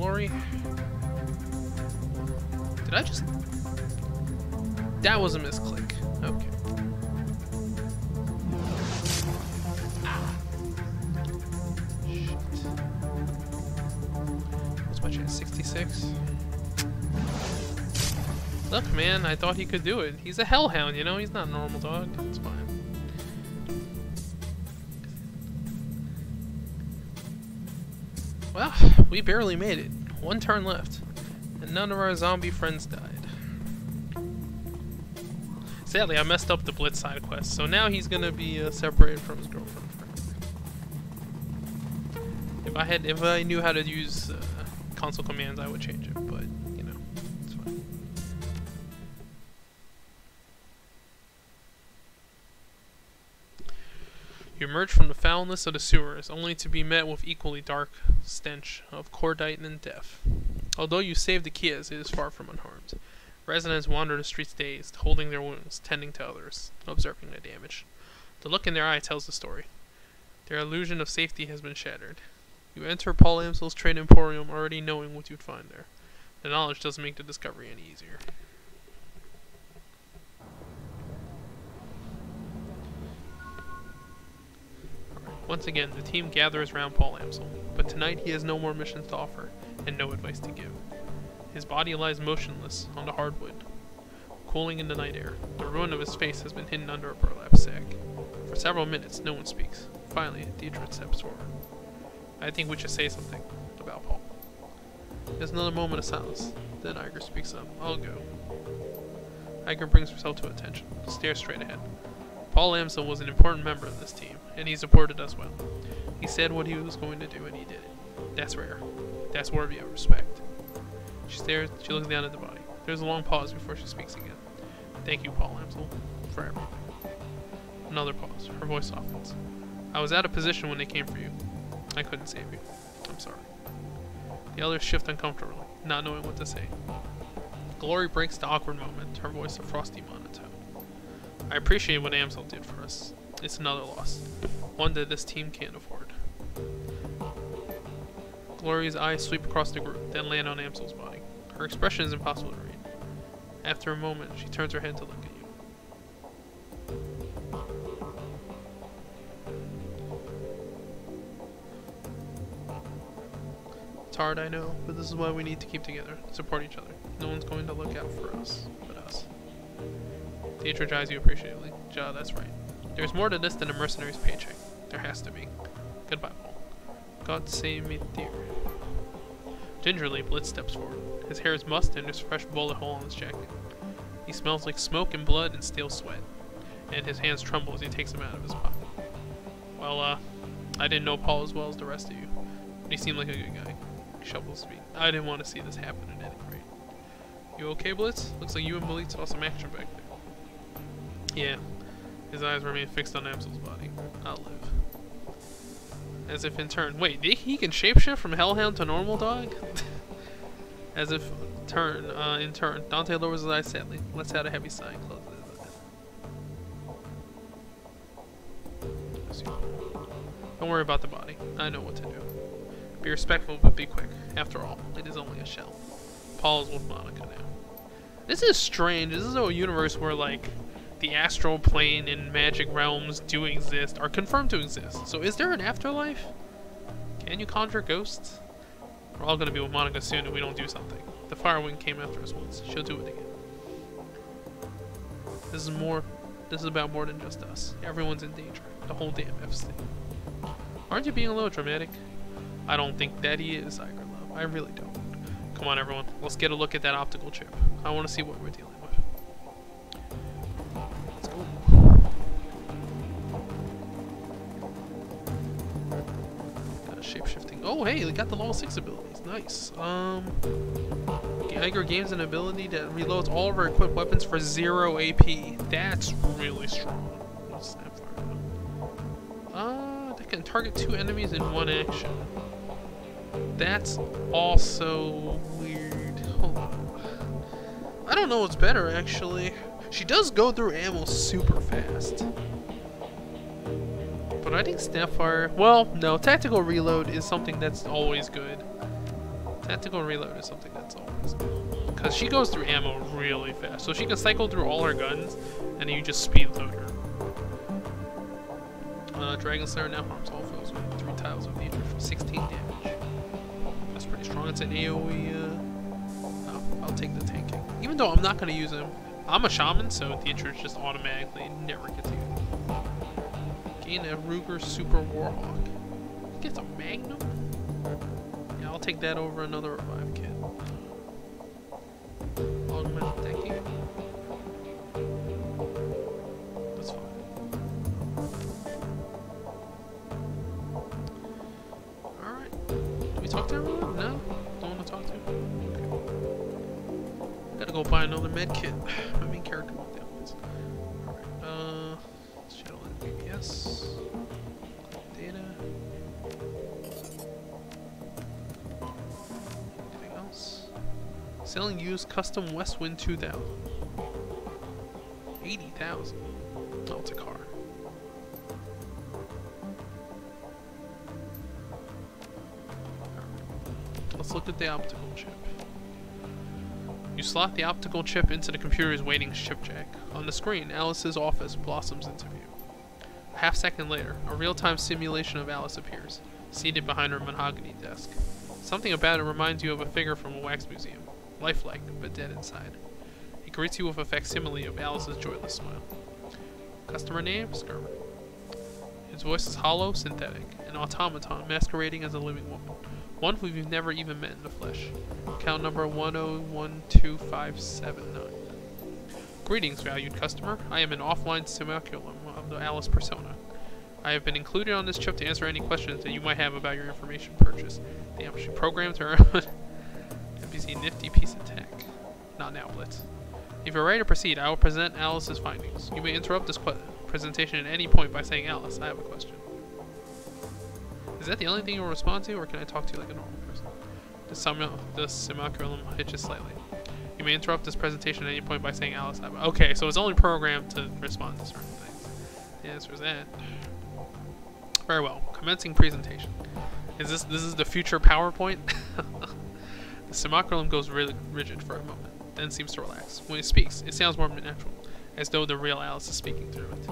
Glory. Did I just... That was a misclick. Okay. Shit. What's my chance? 66? Look, man, I thought he could do it. He's a hellhound, you know? He's not a normal dog. It's fine. Well, we barely made it. One turn left. And none of our zombie friends died. Sadly, I messed up the Blitz side quest, so now he's gonna be separated from his girlfriend. If I knew how to use console commands, I would change it, but you know, it's fine. You emerge from the foulness of the sewers, only to be met with equally dark stench of cordite and death. Although you saved the Kias, it is far from unharmed. Residents wander the streets dazed, holding their wounds, tending to others, observing the damage. The look in their eye tells the story. Their illusion of safety has been shattered. You enter Paul Amsel's Trade Emporium already knowing what you'd find there. The knowledge doesn't make the discovery any easier. Once again, the team gathers around Paul Amsel, but tonight he has no more missions to offer, and no advice to give. His body lies motionless on the hardwood, cooling in the night air. The ruin of his face has been hidden under a burlap sack. For several minutes, no one speaks. Finally, Dietrich steps forward. I think we should say something about Paul. There's another moment of silence. Then Iger speaks up. I'll go. Iger brings herself to attention, stares straight ahead. Paul Amsel was an important member of this team, and he supported us well. He said what he was going to do, and he did it. That's rare. That's worthy of respect. She stares, she looks down at the body. There's a long pause before she speaks again. Thank you, Paul Amsel, for everything. Another pause. Her voice softens. I was out of position when they came for you. I couldn't save you. I'm sorry. The others shift uncomfortably, not knowing what to say. Glory breaks the awkward moment, her voice a frosty monotone. I appreciate what Amsel did for us. It's another loss. One that this team can't afford. Glory's eyes sweep across the group, then land on Amsel's body. Her expression is impossible to read. After a moment, she turns her head to look at you. It's hard, I know, but this is why we need to keep together, support each other. No one's going to look out for us, but us. Dietrich eyes you appreciatively. Ja, that's right. There's more to this than a mercenary's paycheck. There has to be. Goodbye, Paul. God save me, dear. Gingerly, Blitz steps forward. His hair is mussed and there's a fresh bullet hole on his jacket. He smells like smoke and blood and stale sweat, and his hands tremble as he takes them out of his pocket. Well, I didn't know Paul as well as the rest of you, but he seemed like a good guy. He shovels his feet. I didn't want to see this happen at any rate. You okay, Blitz? Looks like you and Malik saw some action back there. Yeah. His eyes remain fixed on Amsel's body. I'll live. As if in turn. Wait, he can shapeshift from Hellhound to normal dog? As if in turn. Dante lowers his eyes sadly. Let's out a heavy sigh and closes his eyes. Don't worry about the body. I know what to do. Be respectful, but be quick. After all, it is only a shell. Paul is with Monica now. This is strange. This is a universe where, like, the astral plane and magic realms do exist, are confirmed to exist. So is there an afterlife? Can you conjure ghosts? We're all gonna be with Monica soon if we don't do something. The Firewind came after us once. She'll do it again. This is about more than just us. Everyone's in danger. The whole damn FC. Aren't you being a little dramatic? I don't think that he is, Iger Love. I really don't. Come on, everyone. Let's get a look at that optical chip. I want to see what we're dealing with. Let's go. Shapeshifting. Oh, hey, they got the level 6 abilities. Nice. Iger gains an ability that reloads all of our equipped weapons for 0 AP. That's really strong. What's that for? That can target 2 enemies in one action. That's also weird. Hold on. I don't know what's better, actually. She does go through ammo super fast. But I think Snapfire... Well, no. Tactical reload is something that's always good. Tactical reload is something that's always good. Because she goes through ammo really fast. So she can cycle through all her guns, and then you just speed load her. Dragon Slayer now harms all foes with 3 tiles of nature for 16 damage. That's pretty strong. It's an AoE. I'll take the tanking. Even though I'm not going to use him. I'm a shaman, so Dietrich just automatically never gets used. Gain a Ruger Super Warhawk. Gets a Magnum? Yeah, I'll take that over another revive kit. Augment tanking. That's fine. Alright. Do we talk to everyone? No? Don't want to talk to him? Okay. Gotta go buy another med kit. My main character won't down this. Alright, Shadowrun BBS. Data. Anything else? Selling used custom Westwind 2000. 80,000. Oh, it's a car. Let's look at the optical chip. You slot the optical chip into the computer's waiting chip jack. On the screen, Alice's office blossoms into view. A half-second later, a real-time simulation of Alice appears, seated behind her mahogany desk. Something about it reminds you of a figure from a wax museum, lifelike, but dead inside. It greets you with a facsimile of Alice's joyless smile. Customer name? Skirmer. His voice is hollow, synthetic, an automaton masquerading as a living woman. One who you've never even met in the flesh. Account number 1012579. Greetings, valued customer. I am an offline simulacrum of the Alice persona. I have been included on this chip to answer any questions that you might have about your information purchase. Damn, she programmed her own NPC nifty piece of tech. Not now, Blitz. If you're ready to proceed, I will present Alice's findings. You may interrupt this presentation at any point by saying, Alice, I have a question. Is that the only thing you'll respond to, or can I talk to you like a normal person? The simulacrum hitches slightly. You may interrupt this presentation at any point by saying, Alice, I have a... Okay, so it's only programmed to respond to certain things. The answer is that. Very well. Commencing presentation. This is the future PowerPoint? The simulacrum goes really rigid for a moment, then seems to relax. When he speaks, it sounds more natural, as though the real Alice is speaking through it.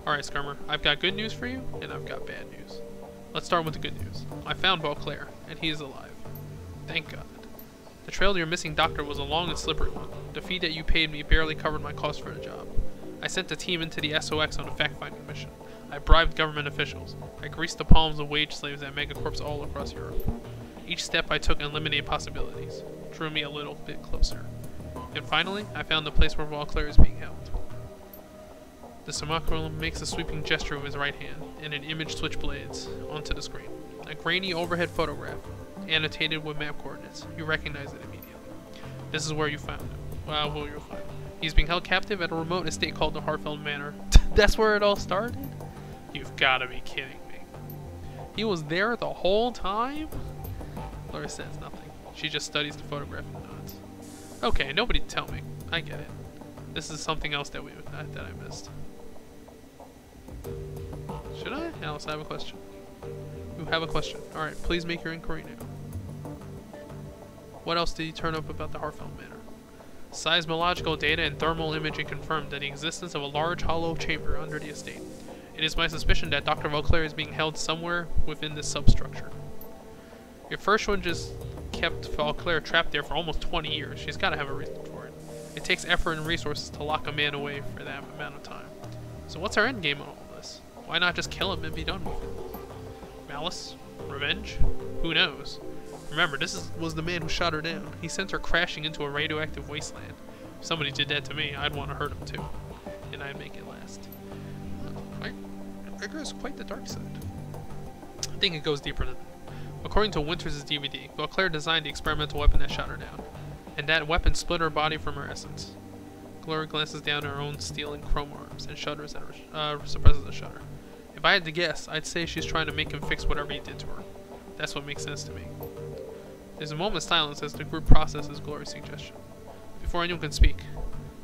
Alright, Skirmer, I've got good news for you, and I've got bad news. Let's start with the good news. I found Beauclair, and he is alive. Thank God. The trail to your missing doctor was a long and slippery one. The fee that you paid me barely covered my cost for the job. I sent a team into the SOX on a fact-finding mission. I bribed government officials. I greased the palms of wage slaves at megacorps all across Europe. Each step I took eliminated possibilities, drew me a little bit closer. And finally, I found the place where Beauclair is being held. The simulacrum makes a sweeping gesture with his right hand, and an image switchblades onto the screen. A grainy overhead photograph, annotated with map coordinates. You recognize it immediately. This is where you found him. Well, where you'll find him. He's being held captive at a remote estate called the Harfeld Manor. That's where it all started? You've got to be kidding me. He was there the whole time? Laura says nothing. She just studies the photograph and nods. Okay, nobody tell me. I get it. This is something else that I missed. Should I? Alice, I have a question. You have a question. Alright, please make your inquiry now. What else did you turn up about the Harfeld Manor? Seismological data and thermal imaging confirmed that the existence of a large hollow chamber under the estate. It is my suspicion that Dr. Beauclair is being held somewhere within this substructure. Your first one just kept Beauclair trapped there for almost 20 years. She's got to have a reason for it. It takes effort and resources to lock a man away for that amount of time. So what's our end game on all this? Why not just kill him and be done with it? Malice? Revenge? Who knows? Remember, this was the man who shot her down. He sent her crashing into a radioactive wasteland. If somebody did that to me, I'd want to hurt him too. And I'd make it last. Rigor is quite the dark side. I think it goes deeper than that. According to Winters' DVD, Beauclair designed the experimental weapon that shot her down. And that weapon split her body from her essence. Glory glances down at her own steel and chrome arms and shudders at her, suppresses a shudder. If I had to guess, I'd say she's trying to make him fix whatever he did to her. That's what makes sense to me. There's a moment's silence as the group processes Glory's suggestion. Before anyone can speak,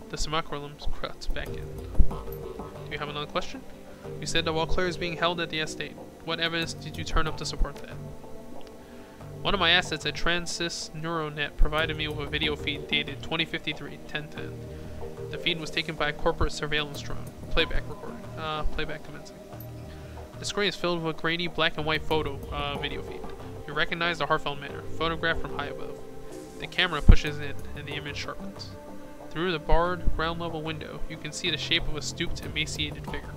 the simulacrum cuts back in. Do you have another question? You said that Beauclair is being held at the estate. What evidence did you turn up to support that? One of my assets at Transys Neuronet provided me with a video feed dated 2053-1010. The feed was taken by a corporate surveillance drone. Playback recording. Playback commencing. The screen is filled with a grainy black and white photo video feed. You recognize the Harfeld Manor, photographed from high above. The camera pushes in, and the image sharpens. Through the barred ground-level window, you can see the shape of a stooped, emaciated figure.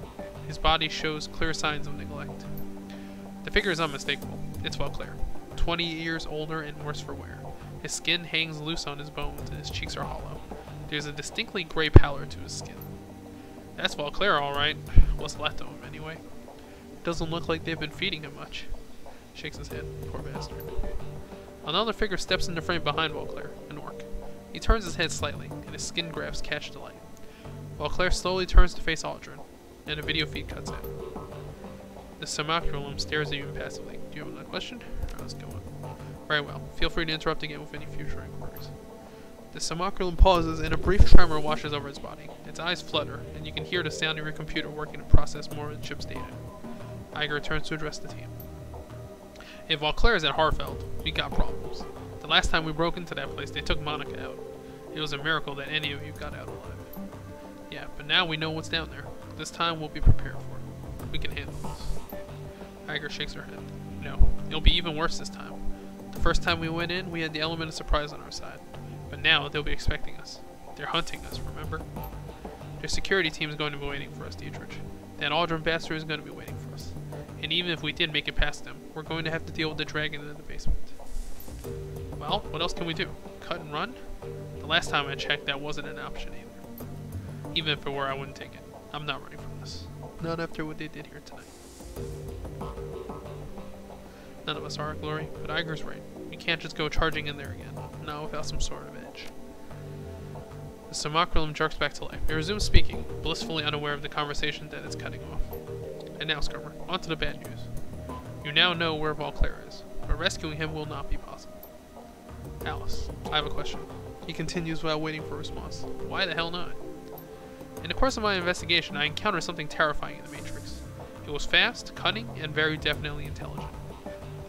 His body shows clear signs of neglect. The figure is unmistakable. It's Vauclair, 20 years older and worse for wear. His skin hangs loose on his bones, and his cheeks are hollow. There's a distinctly gray pallor to his skin. That's Vauclair, all right. What's left of him, anyway? Doesn't look like they've been feeding him much. Shakes his head. Poor bastard. Another figure steps into frame behind Vauclair, an orc. He turns his head slightly, and his skin grafts catch the light. Vauclair slowly turns to face Aldrin, and a video feed cuts in. The simulacrum stares at you impassively. Do you have another question? Alright, let's go on. Very well. Feel free to interrupt again with any future inquiries. The simulacrum pauses, and a brief tremor washes over its body. Its eyes flutter, and you can hear the sound of your computer working to process more of the chip's data. Iger turns to address the team. If Vauclair is at Harfeld, we got problems. The last time we broke into that place, they took Monica out. It was a miracle that any of you got out alive. Yeah, but now we know what's down there. This time we'll be prepared for it. We can handle this. Iger shakes her head. No, it'll be even worse this time. The first time we went in, we had the element of surprise on our side. But now they'll be expecting us. They're hunting us, remember? Their security team is going to be waiting for us, Dietrich. That Aldrin bastard is going to be waiting for us. And even if we did make it past them, we're going to have to deal with the dragon in the basement. Well, what else can we do? Cut and run? The last time I checked, that wasn't an option either. Even if it were, I wouldn't take it. I'm not running from this. Not after what they did here tonight. None of us are, Glory, but Iger's right. We can't just go charging in there again. Not without some sort of edge. The simulacrum jerks back to life. It resumes speaking, blissfully unaware of the conversation that it's cutting off. And now, Scummer, on to the bad news. You now know where Vauclair is, but rescuing him will not be possible. Alice, I have a question. He continues without waiting for a response. Why the hell not? In the course of my investigation, I encountered something terrifying in the Matrix. It was fast, cunning, and very definitely intelligent.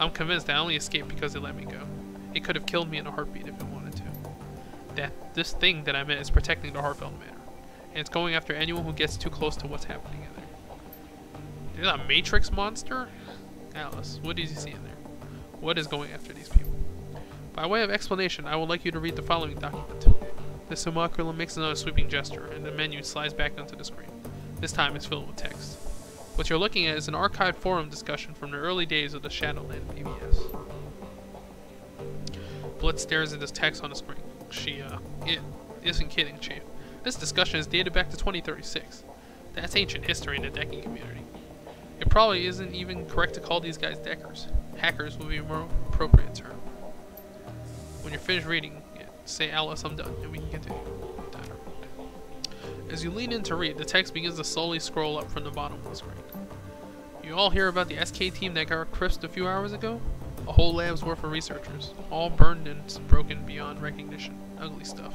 I'm convinced I only escaped because it let me go. It could have killed me in a heartbeat if it wanted to. This thing that I met is protecting the Harfeld Manor, and it's going after anyone who gets too close to what's happening in there. There's a Matrix monster? Alice, what did you see in there? What is going after these people? By way of explanation, I would like you to read the following document. The simulacrum makes another sweeping gesture, and the menu slides back onto the screen. This time it's filled with text. What you're looking at is an archived forum discussion from the early days of the Shadowrun PBS. Blitz stares at this text on the screen. It isn't kidding, Chief. This discussion is dated back to 2036. That's ancient history in the decking community. It probably isn't even correct to call these guys deckers. Hackers would be a more appropriate term. When you're finished reading it, say, Alice, I'm done, and we can continue. As you lean in to read, the text begins to slowly scroll up from the bottom of the screen. You all hear about the SK team that got crisped a few hours ago? A whole lab's worth of researchers, all burned and broken beyond recognition. Ugly stuff.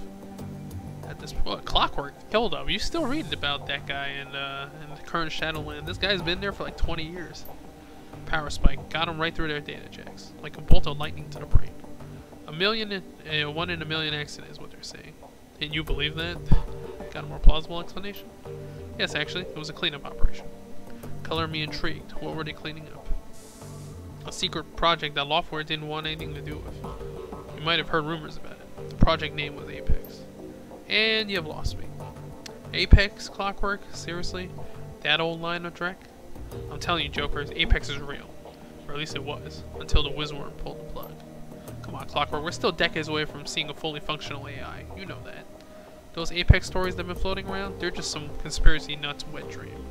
At this point, Clockwork, hold up, you still reading about that guy in the current Shadowland? This guy's been there for like 20 years. Power spike, got him right through their data jacks, like a bolt of lightning to the brain. A 1 in a million accident is what they're saying. And you believe that? Got a more plausible explanation? Yes, actually, it was a cleanup operation. Color me intrigued. What were they cleaning up? A secret project that Loftware didn't want anything to do with. You might have heard rumors about it. The project name was Apex. And you have lost me. Apex, Clockwork? Seriously? That old line of Drek? I'm telling you, jokers, Apex is real. Or at least it was, until the Wizworm pulled the plug. Come on, Clockwork, we're still decades away from seeing a fully functional AI. You know that. Those Apex stories that have been floating around, they're just some conspiracy nuts wet dream.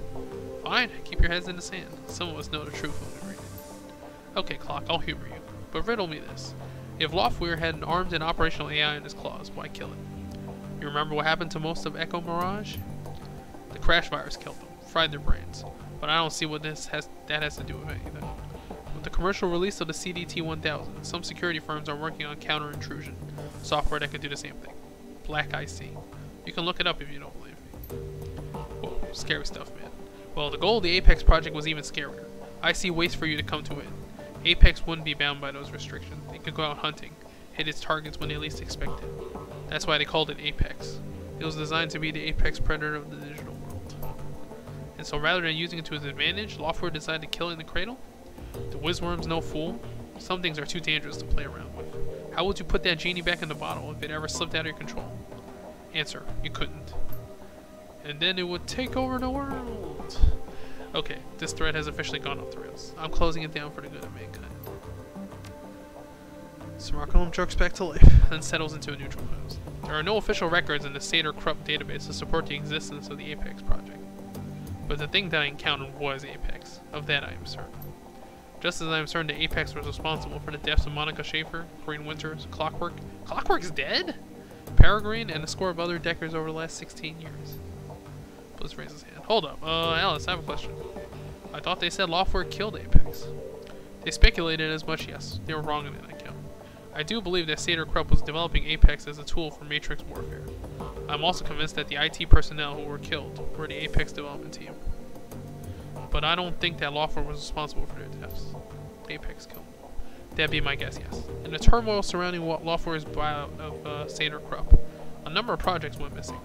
Fine, keep your heads in the sand. Some of us know the truth when we read it. Okay, Clock, I'll humor you. But riddle me this. If Loftware had an armed and operational AI in his claws, why kill it? You remember what happened to most of Echo Mirage? The crash virus killed them, fried their brains. But I don't see what that has to do with anything. With the commercial release of the CDT-1000, some security firms are working on counter-intrusion software that could do the same thing. Black IC. You can look it up if you don't believe me. Whoa, scary stuff, man. Well, the goal of the Apex project was even scarier. IC waits for you to come to it. Apex wouldn't be bound by those restrictions. It could go out hunting, hit its targets when they least expect it. That's why they called it Apex. It was designed to be the apex predator of the digital world. And so rather than using it to its advantage, Loftware decided to kill it in the cradle? The Wizworm's no fool. Some things are too dangerous to play around with. How would you put that genie back in the bottle if it ever slipped out of your control? Answer, you couldn't. And then it would take over the world. Okay, this thread has officially gone off the rails. I'm closing it down for the good of mankind. Smarculum jerks back to life, then settles into a neutral pose. There are no official records in the Seder Krupp database to support the existence of the Apex project. But the thing that I encountered was Apex. Of that I am certain. Just as I am certain that Apex was responsible for the deaths of Monica Schaefer, Green Winters, Clockwork. Clockwork's dead? Peregrine, and a score of other Deckers over the last 16 years. Blitz raises his hand. Hold up, Alice, I have a question. I thought they said Loftware killed Apex. They speculated as much, yes. They were wrong in that account. I do believe that Seder Krupp was developing Apex as a tool for Matrix warfare. I'm also convinced that the IT personnel who were killed were the Apex development team. But I don't think that Loftware was responsible for their deaths. Apex killed them. That'd be my guess, yes. In the turmoil surrounding Loftware's buyout of Seder Krupp, a number of projects went missing.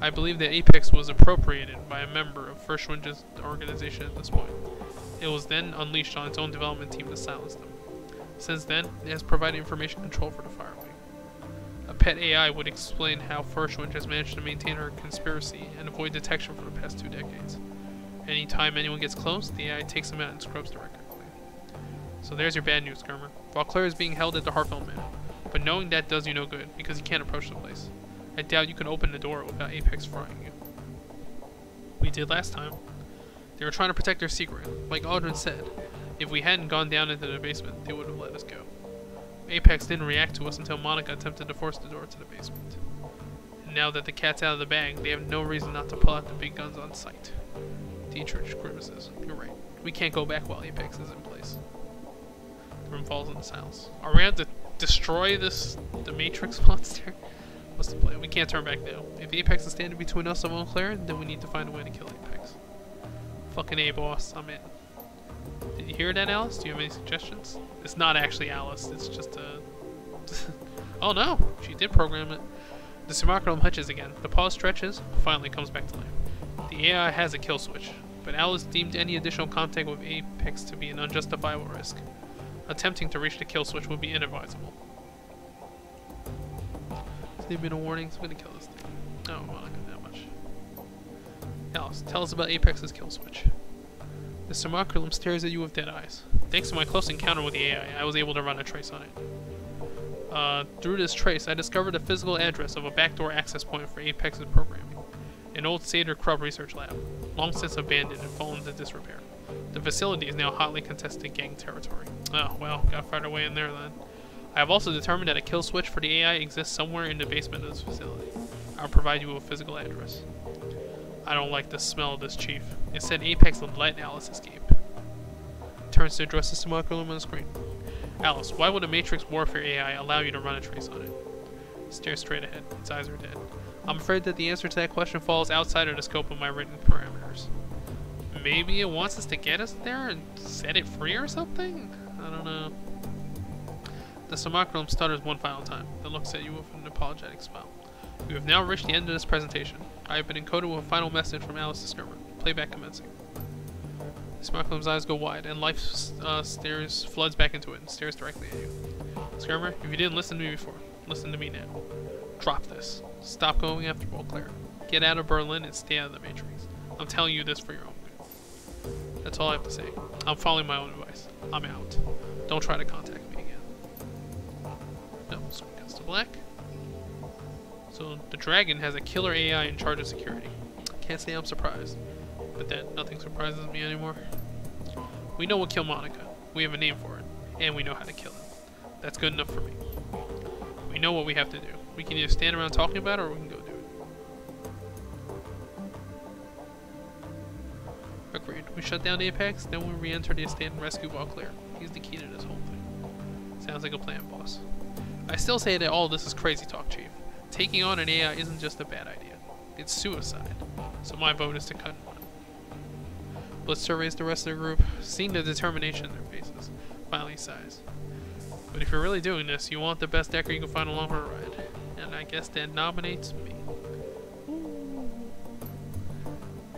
I believe that Apex was appropriated by a member of Firstwinch's organization at this point. It was then unleashed on its own development team to silence them. Since then, it has provided information control for the Firewing. A pet AI would explain how Firstwinch has managed to maintain her conspiracy and avoid detection for the past 2 decades. Anytime anyone gets close, the AI takes them out and scrubs the record. So there's your bad news, Skirmer. Vauclair is being held at the Hartfeld Manor, but knowing that does you no good, because you can't approach the place. I doubt you can open the door without Apex frying you. We did last time. They were trying to protect their secret. Like Aldrin said, if we hadn't gone down into the basement, they would have let us go. Apex didn't react to us until Monica attempted to force the door to the basement. And now that the cat's out of the bag, they have no reason not to pull out the big guns on sight. Dietrich grimaces. You're right. We can't go back while Apex is in place. The room falls into silence. Are we going to destroy the Matrix monster? What's the plan? We can't turn back now. If Apex is standing between us and Montclair, then we need to find a way to kill Apex. Fucking A, boss. I'm in. Did you hear that, Alice? Do you have any suggestions? It's not actually Alice. It's just a... Oh no! She did program it. The Smarculum hutches again. The pause stretches, finally comes back to life. The AI has a kill switch, but Alice deemed any additional contact with Apex to be an unjustifiable risk. Attempting to reach the kill switch would be inadvisable. Leave me no warnings. I'm gonna kill this thing. Oh, well, not that much. Alice, tell us about Apex's kill switch. The Smarculum stares at you with dead eyes. Thanks to my close encounter with the AI, I was able to run a trace on it. Through this trace, I discovered the physical address of a backdoor access point for Apex's programming. An old Seder Krupp research lab, long since abandoned and fallen into disrepair. The facility is now hotly contested gang territory. Oh, well, got fired away in there then. I have also determined that a kill switch for the AI exists somewhere in the basement of this facility. I'll provide you with a physical address. I don't like the smell of this, Chief. It said Apex would let Alice escape. Turns to address the Smarculum on the screen. Alice, why would a Matrix Warfare AI allow you to run a trace on it? Stares straight ahead. Its eyes are dead. I'm afraid that the answer to that question falls outside of the scope of my written parameters. Maybe it wants us to get us there and set it free or something? I don't know. The Smarculum stutters one final time, then looks at you with an apologetic smile. We have now reached the end of this presentation. I have been encoded with a final message from Alice to Skirmer. Playback commencing. The Smarculum's eyes go wide, and life floods back into it and stares directly at you. Skirmer, if you didn't listen to me before, listen to me now. Drop this. Stop going after Beauclair. Get out of Berlin and stay out of the Matrix. I'm telling you this for your own good. That's all I have to say. I'm following my own advice. I'm out. Don't try to contact me again. No, swing cuts to black. So the dragon has a killer AI in charge of security. Can't say I'm surprised, but then nothing surprises me anymore. We know what killed Monica. We have a name for it, and we know how to kill it. That's good enough for me. We know what we have to do. We can either stand around talking about it, or we can go do it. Agreed. We shut down Apex, then we re-enter the estate and rescue Beauclair. He's the key to this whole thing. Sounds like a plan, boss. I still say that all this is crazy talk, Chief. Taking on an AI isn't just a bad idea. It's suicide. So my vote is to cut one. Blitz surveys the rest of the group. Seeing the determination in their faces, Finally sighs. But if you're really doing this, you want the best decker you can find along for a ride. And I guess that nominates me.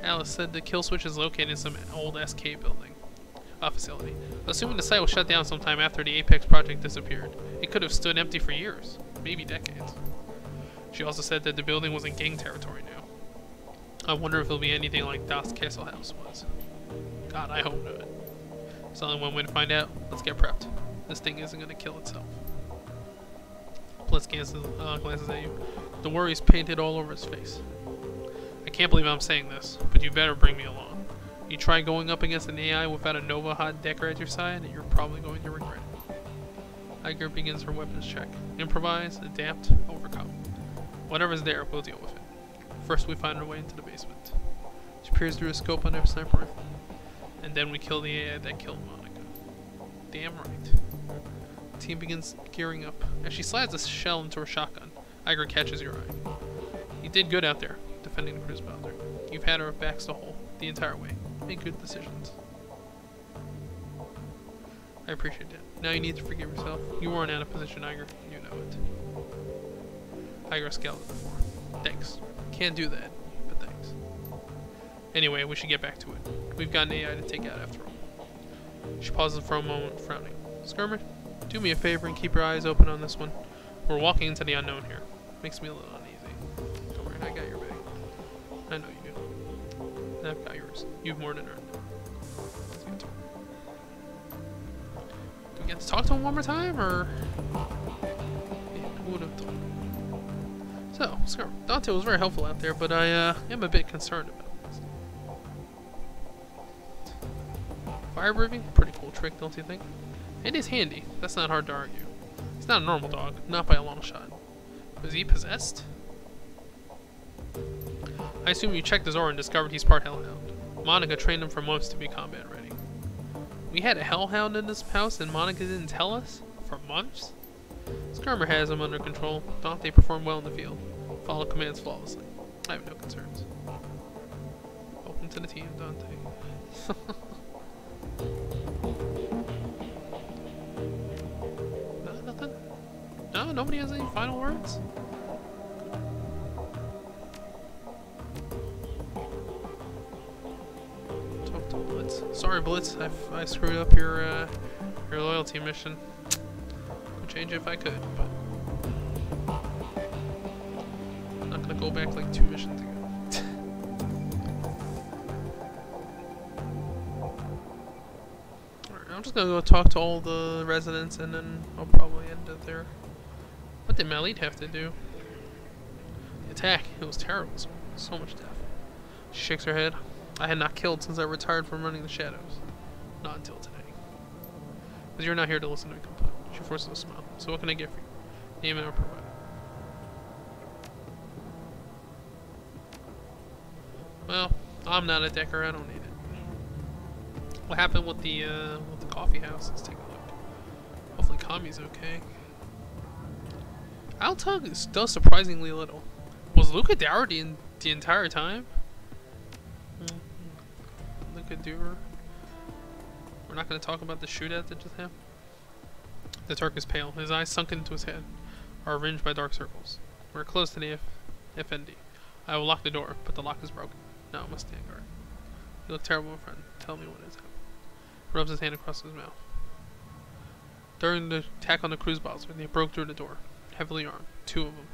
Alice said the kill switch is located in some old SK building. Facility. Assuming the site was shut down sometime after the Apex project disappeared, it could have stood empty for years, maybe decades. She also said that the building was in gang territory now. I wonder if it'll be anything like Das Castle House was. God, I hope not. There's only one way to find out. Let's get prepped. This thing isn't gonna kill itself. Blitz glances at you. The worry's painted all over his face. I can't believe I'm saying this, but you better bring me along. You try going up against an AI without a Nova hot decker at your side, and you're probably going to regret it. Iger begins her weapons check. Improvise, adapt, overcome. Whatever's there, we'll deal with it. First we find our way into the basement. She peers through a scope on her sniper rifle. And then we kill the AI that killed Monica. Damn right. The team begins gearing up. As she slides a shell into her shotgun, Iger catches your eye. You did good out there, defending the cruise bounder. You've had our backs to hole the entire way. Make good decisions. I appreciate that. Now you need to forgive yourself. You weren't out of position, Iger. You know it. Iger scowled at the floor. Thanks. Can't do that, but thanks. Anyway, we should get back to it. We've got an AI to take out after all. She pauses for a moment, frowning. Skirmer, do me a favor and keep your eyes open on this one. We're walking into the unknown here. Makes me a little uneasy. Don't worry, I got your back. I know you do. And I've got yours. You've more than earned it. Let's get to it. Do we get to talk to him one more time, or? Yeah, who would have thought? So, Skirmer, Dante was very helpful out there, but I am a bit concerned about this. Fire breathing? Pretty cool trick, don't you think? It is handy. That's not hard to argue. He's not a normal dog, not by a long shot. Was he possessed? I assume you checked his aura and discovered he's part hellhound. Monica trained him for months to be combat ready. We had a hellhound in this house and Monica didn't tell us? For months? Skirmer has him under control. Dante performed well in the field. Followed commands flawlessly. I have no concerns. Welcome to the team, Dante. No, nothing? No, nobody has any final words? Talk to Blitz. Sorry, Blitz. I screwed up your loyalty mission. I'd change it if I could, but I'm not gonna go back like 2 missions ago. Alright, I'm just gonna go talk to all the residents and then I'll probably end it there. What did Malit have to do? The attack, it was terrible. So much death. She shakes her head. I had not killed since I retired from running the shadows. Not until today. But you're not here to listen to me complain. She forces a smile. So what can I get for you? Name and I'll provide. Well, I'm not a decker. I don't need it. What happened with the coffee house? Let's take a look. Hopefully Kami's okay. Altug does surprisingly little. Was Luca dour the entire time? Luca dour. We're not going to talk about the shootout that just happened. The Turk is pale. His eyes sunken into his head are ringed by dark circles. We're close to the FND. I will lock the door, but the lock is broken. Now I must stand guard. You look terrible, my friend. Tell me what has happened. He rubs his hand across his mouth. During the attack on the cruise bottles, they broke through the door. Heavily armed. 2 of them.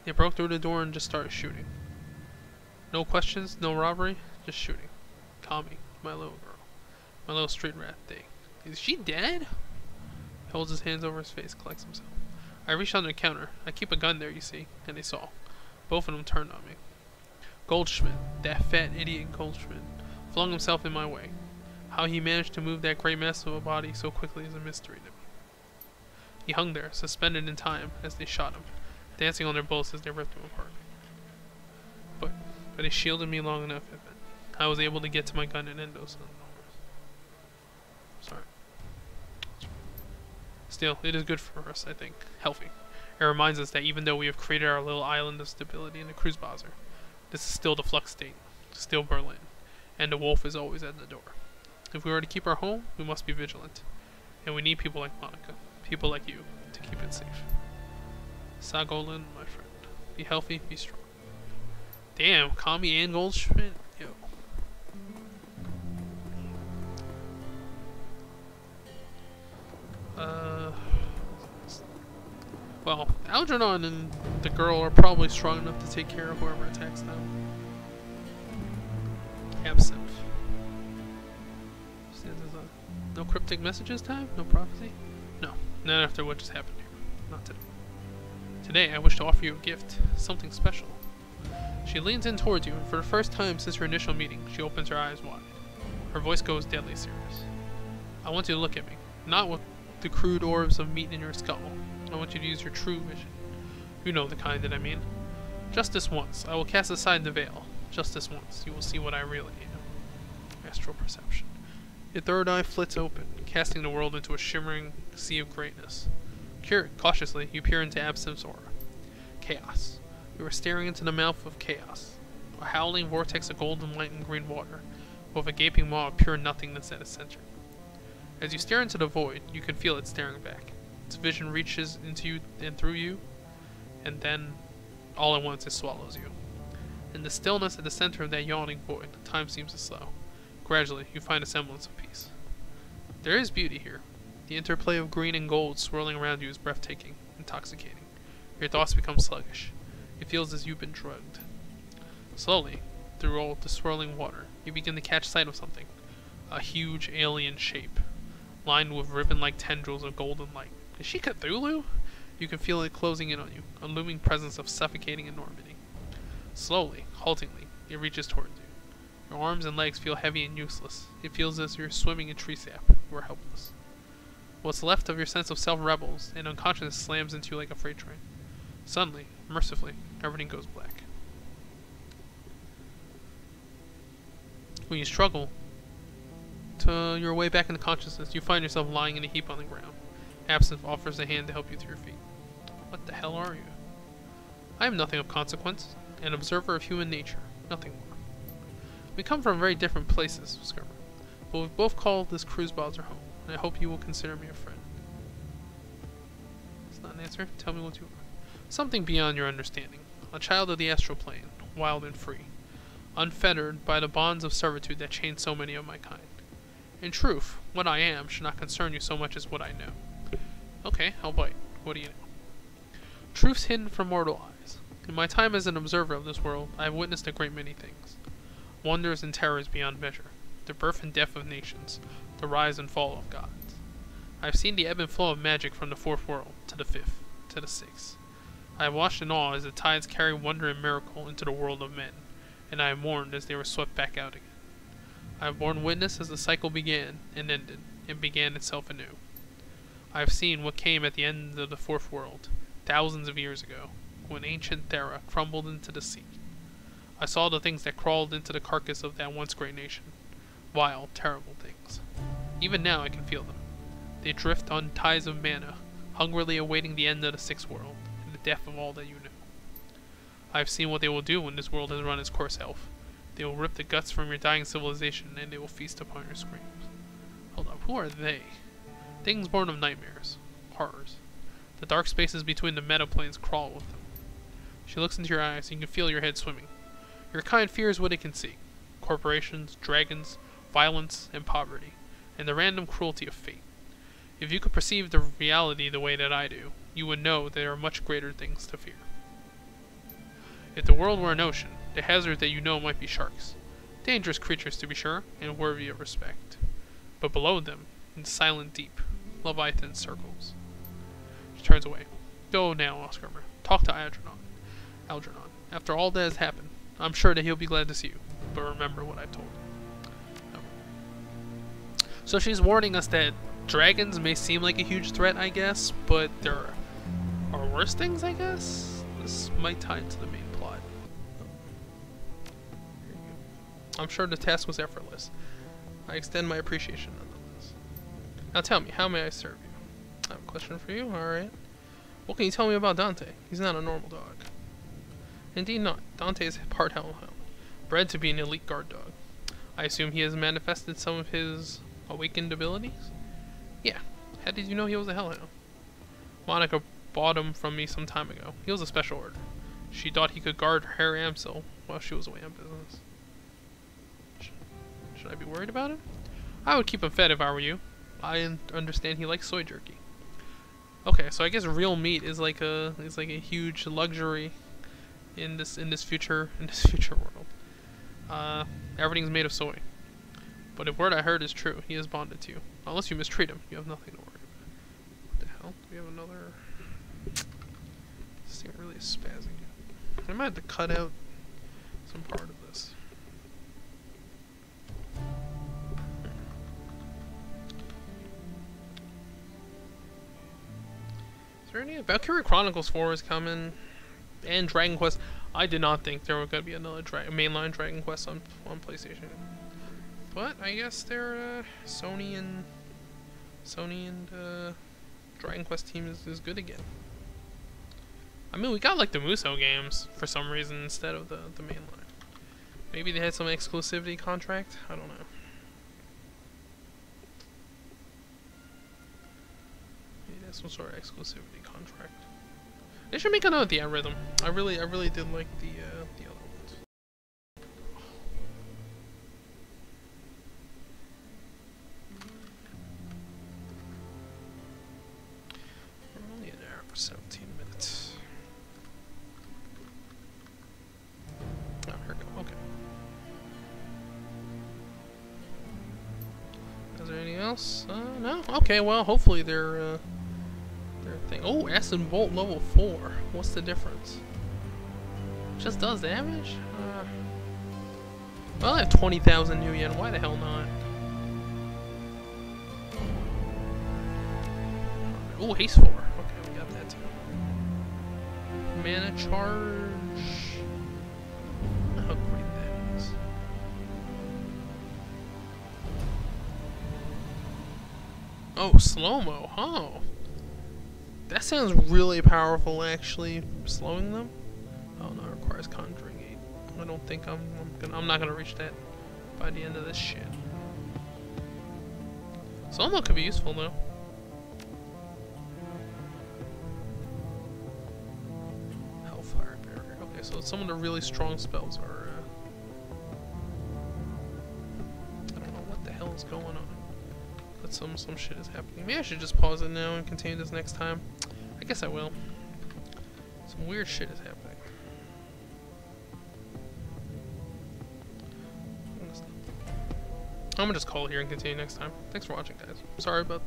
They broke through the door and just started shooting. No questions, no robbery, just shooting. Kami, my little girl. My little street rat thing. Is she dead? He holds his hands over his face, collects himself. I reached under the counter. I keep a gun there, you see, and they saw. Both of them turned on me. Goldschmidt, that fat idiot Goldschmidt, flung himself in my way. How he managed to move that gray mess of a body so quickly is a mystery to me. He hung there, suspended in time, as they shot him, dancing on their bullets as they ripped him apart. But he shielded me long enough, I was able to get to my gun and end those. Sorry. Still, it is good for us, I think. Healthy. It reminds us that even though we have created our little island of stability in the cruise bazaar, this is still the flux state, still Berlin, and the wolf is always at the door. If we are to keep our home, we must be vigilant. And we need people like Monica, people like you, to keep it safe. Sagolin, my friend. Be healthy, be strong. Damn, Kami and Goldschmidt? Yo. Well, Algernon and the girl are probably strong enough to take care of whoever attacks them. Absinthe. No cryptic messages time? No prophecy? No, not after what just happened here. Not today. Today, I wish to offer you a gift. Something special. She leans in towards you, and for the first time since her initial meeting, she opens her eyes wide. Her voice goes deadly serious. I want you to look at me. Not with the crude orbs of meat in your skull. I want you to use your true vision. You know the kind that I mean. Just this once, I will cast aside the veil. Just this once, you will see what I really am. Astral perception. Your third eye flits open, casting the world into a shimmering sea of greatness. Cautiously, you peer into Absinthe's aura. Chaos. You are staring into the mouth of chaos. A howling vortex of golden light and green water, with a gaping maw of pure nothingness at its center. As you stare into the void, you can feel it staring back. Its vision reaches into you and through you, and then, all at once, it swallows you. In the stillness at the center of that yawning void, time seems to slow. Gradually, you find a semblance of peace. There is beauty here. The interplay of green and gold swirling around you is breathtaking, intoxicating. Your thoughts become sluggish. It feels as you've been drugged. Slowly, through all the swirling water, you begin to catch sight of something. A huge alien shape, lined with ribbon-like tendrils of golden light. Is she Cthulhu? You can feel it closing in on you, a looming presence of suffocating enormity. Slowly, haltingly, it reaches towards you. Your arms and legs feel heavy and useless. It feels as you're swimming in tree sap. You are helpless. What's left of your sense of self rebels, and unconsciousness slams into you like a freight train. Suddenly, mercifully, everything goes black. When you struggle to your way back into consciousness, you find yourself lying in a heap on the ground. Absinthe offers a hand to help you to your feet. What the hell are you? I am nothing of consequence, an observer of human nature, nothing more. We come from very different places, Skirmer, but we've both called this cruise Bowser home, and I hope you will consider me a friend. That's not an answer. Tell me what you are. Something beyond your understanding. A child of the astral plane, wild and free, unfettered by the bonds of servitude that chain so many of my kind. In truth, what I am should not concern you so much as what I know. Okay, I'll bite. What do you know? Truths hidden from mortal eyes. In my time as an observer of this world, I have witnessed a great many things. Wonders and terrors beyond measure. The birth and death of nations. The rise and fall of gods. I have seen the ebb and flow of magic from the fourth world to the fifth, to the sixth. I have watched in awe as the tides carry wonder and miracle into the world of men, and I have mourned as they were swept back out again. I have borne witness as the cycle began and ended, and began itself anew. I have seen what came at the end of the fourth world, thousands of years ago, when ancient Thera crumbled into the sea. I saw the things that crawled into the carcass of that once great nation. Vile, terrible things. Even now I can feel them. They drift on ties of mana, hungrily awaiting the end of the sixth world, and the death of all that you know. I have seen what they will do when this world has run its course, Elf. They will rip the guts from your dying civilization, and they will feast upon your screams. Hold up, who are they? Things born of nightmares. Horrors. The dark spaces between the metaplanes crawl with them. She looks into your eyes, and you can feel your head swimming. Your kind fears what it can see. Corporations, dragons, violence, and poverty, and the random cruelty of fate. If you could perceive the reality the way that I do, you would know there are much greater things to fear. If the world were an ocean, the hazard that you know might be sharks. Dangerous creatures, to be sure, and worthy of respect. But below them, in silent deep, Leviathan circles. She turns away. Go now, Oscarmer. Talk to Algernon. After all that has happened, I'm sure that he'll be glad to see you. But remember what I've told you. No. So she's warning us that dragons may seem like a huge threat, I guess, but there are worse things, I guess? This might tie into the main plot. I'm sure the task was effortless. I extend my appreciation nonetheless. Now tell me, how may I serve you? I have a question for you, alright. What can you tell me about Dante? He's not a normal dog. Indeed not. Dante is part hellhound, bred to be an elite guard dog. I assume he has manifested some of his awakened abilities? Yeah, How did you know he was a hellhound? Monica bought him from me some time ago. He was a special order. She thought he could guard her Amsel while she was away on business. Should I be worried about him? I would keep him fed if I were you. I understand he likes soy jerky. Okay, so I guess real meat is like a huge luxury in this future world. Everything's made of soy. But if word I heard is true, he is bonded to you. Unless you mistreat him, you have nothing to worry about. What the hell? Do we have another? This thing really is spazzing. I might have to cut out some part of this. Is there any? Valkyrie Chronicles 4 is coming, and Dragon Quest. I did not think there was going to be another mainline Dragon Quest on PlayStation, but I guess they're Sony and Dragon Quest team is good again. I mean, we got like the Musou games for some reason instead of the mainline. Maybe they had some exclusivity contract. I don't know. Some sort of exclusivity contract. They should make another The Rhythm. I really did like the other ones. We're only in there for 17 minutes. Oh, here we go. Okay. Is there anything else? No. Okay. Well, hopefully they're. Thing. Oh, Acid Bolt level 4. What's the difference? Just does damage? Well, I have 20,000 new yen. Why the hell not? Oh, haste 4. Okay, we got that too. Mana charge. I don't know how great that is. Oh, slow-mo. Oh. That sounds really powerful, actually. Slowing them? Oh no, it requires Conjuring 8. I don't think I'm not gonna reach that by the end of this shit. Slow-mo could be useful though. Hellfire Barrier. Okay, so some of the really strong spells are. I don't know what the hell is going on. But some shit is happening. Maybe I should just pause it now and continue this next time. I guess I will. Some weird shit is happening. I'm gonna just call it here and continue next time. Thanks for watching, guys. Sorry about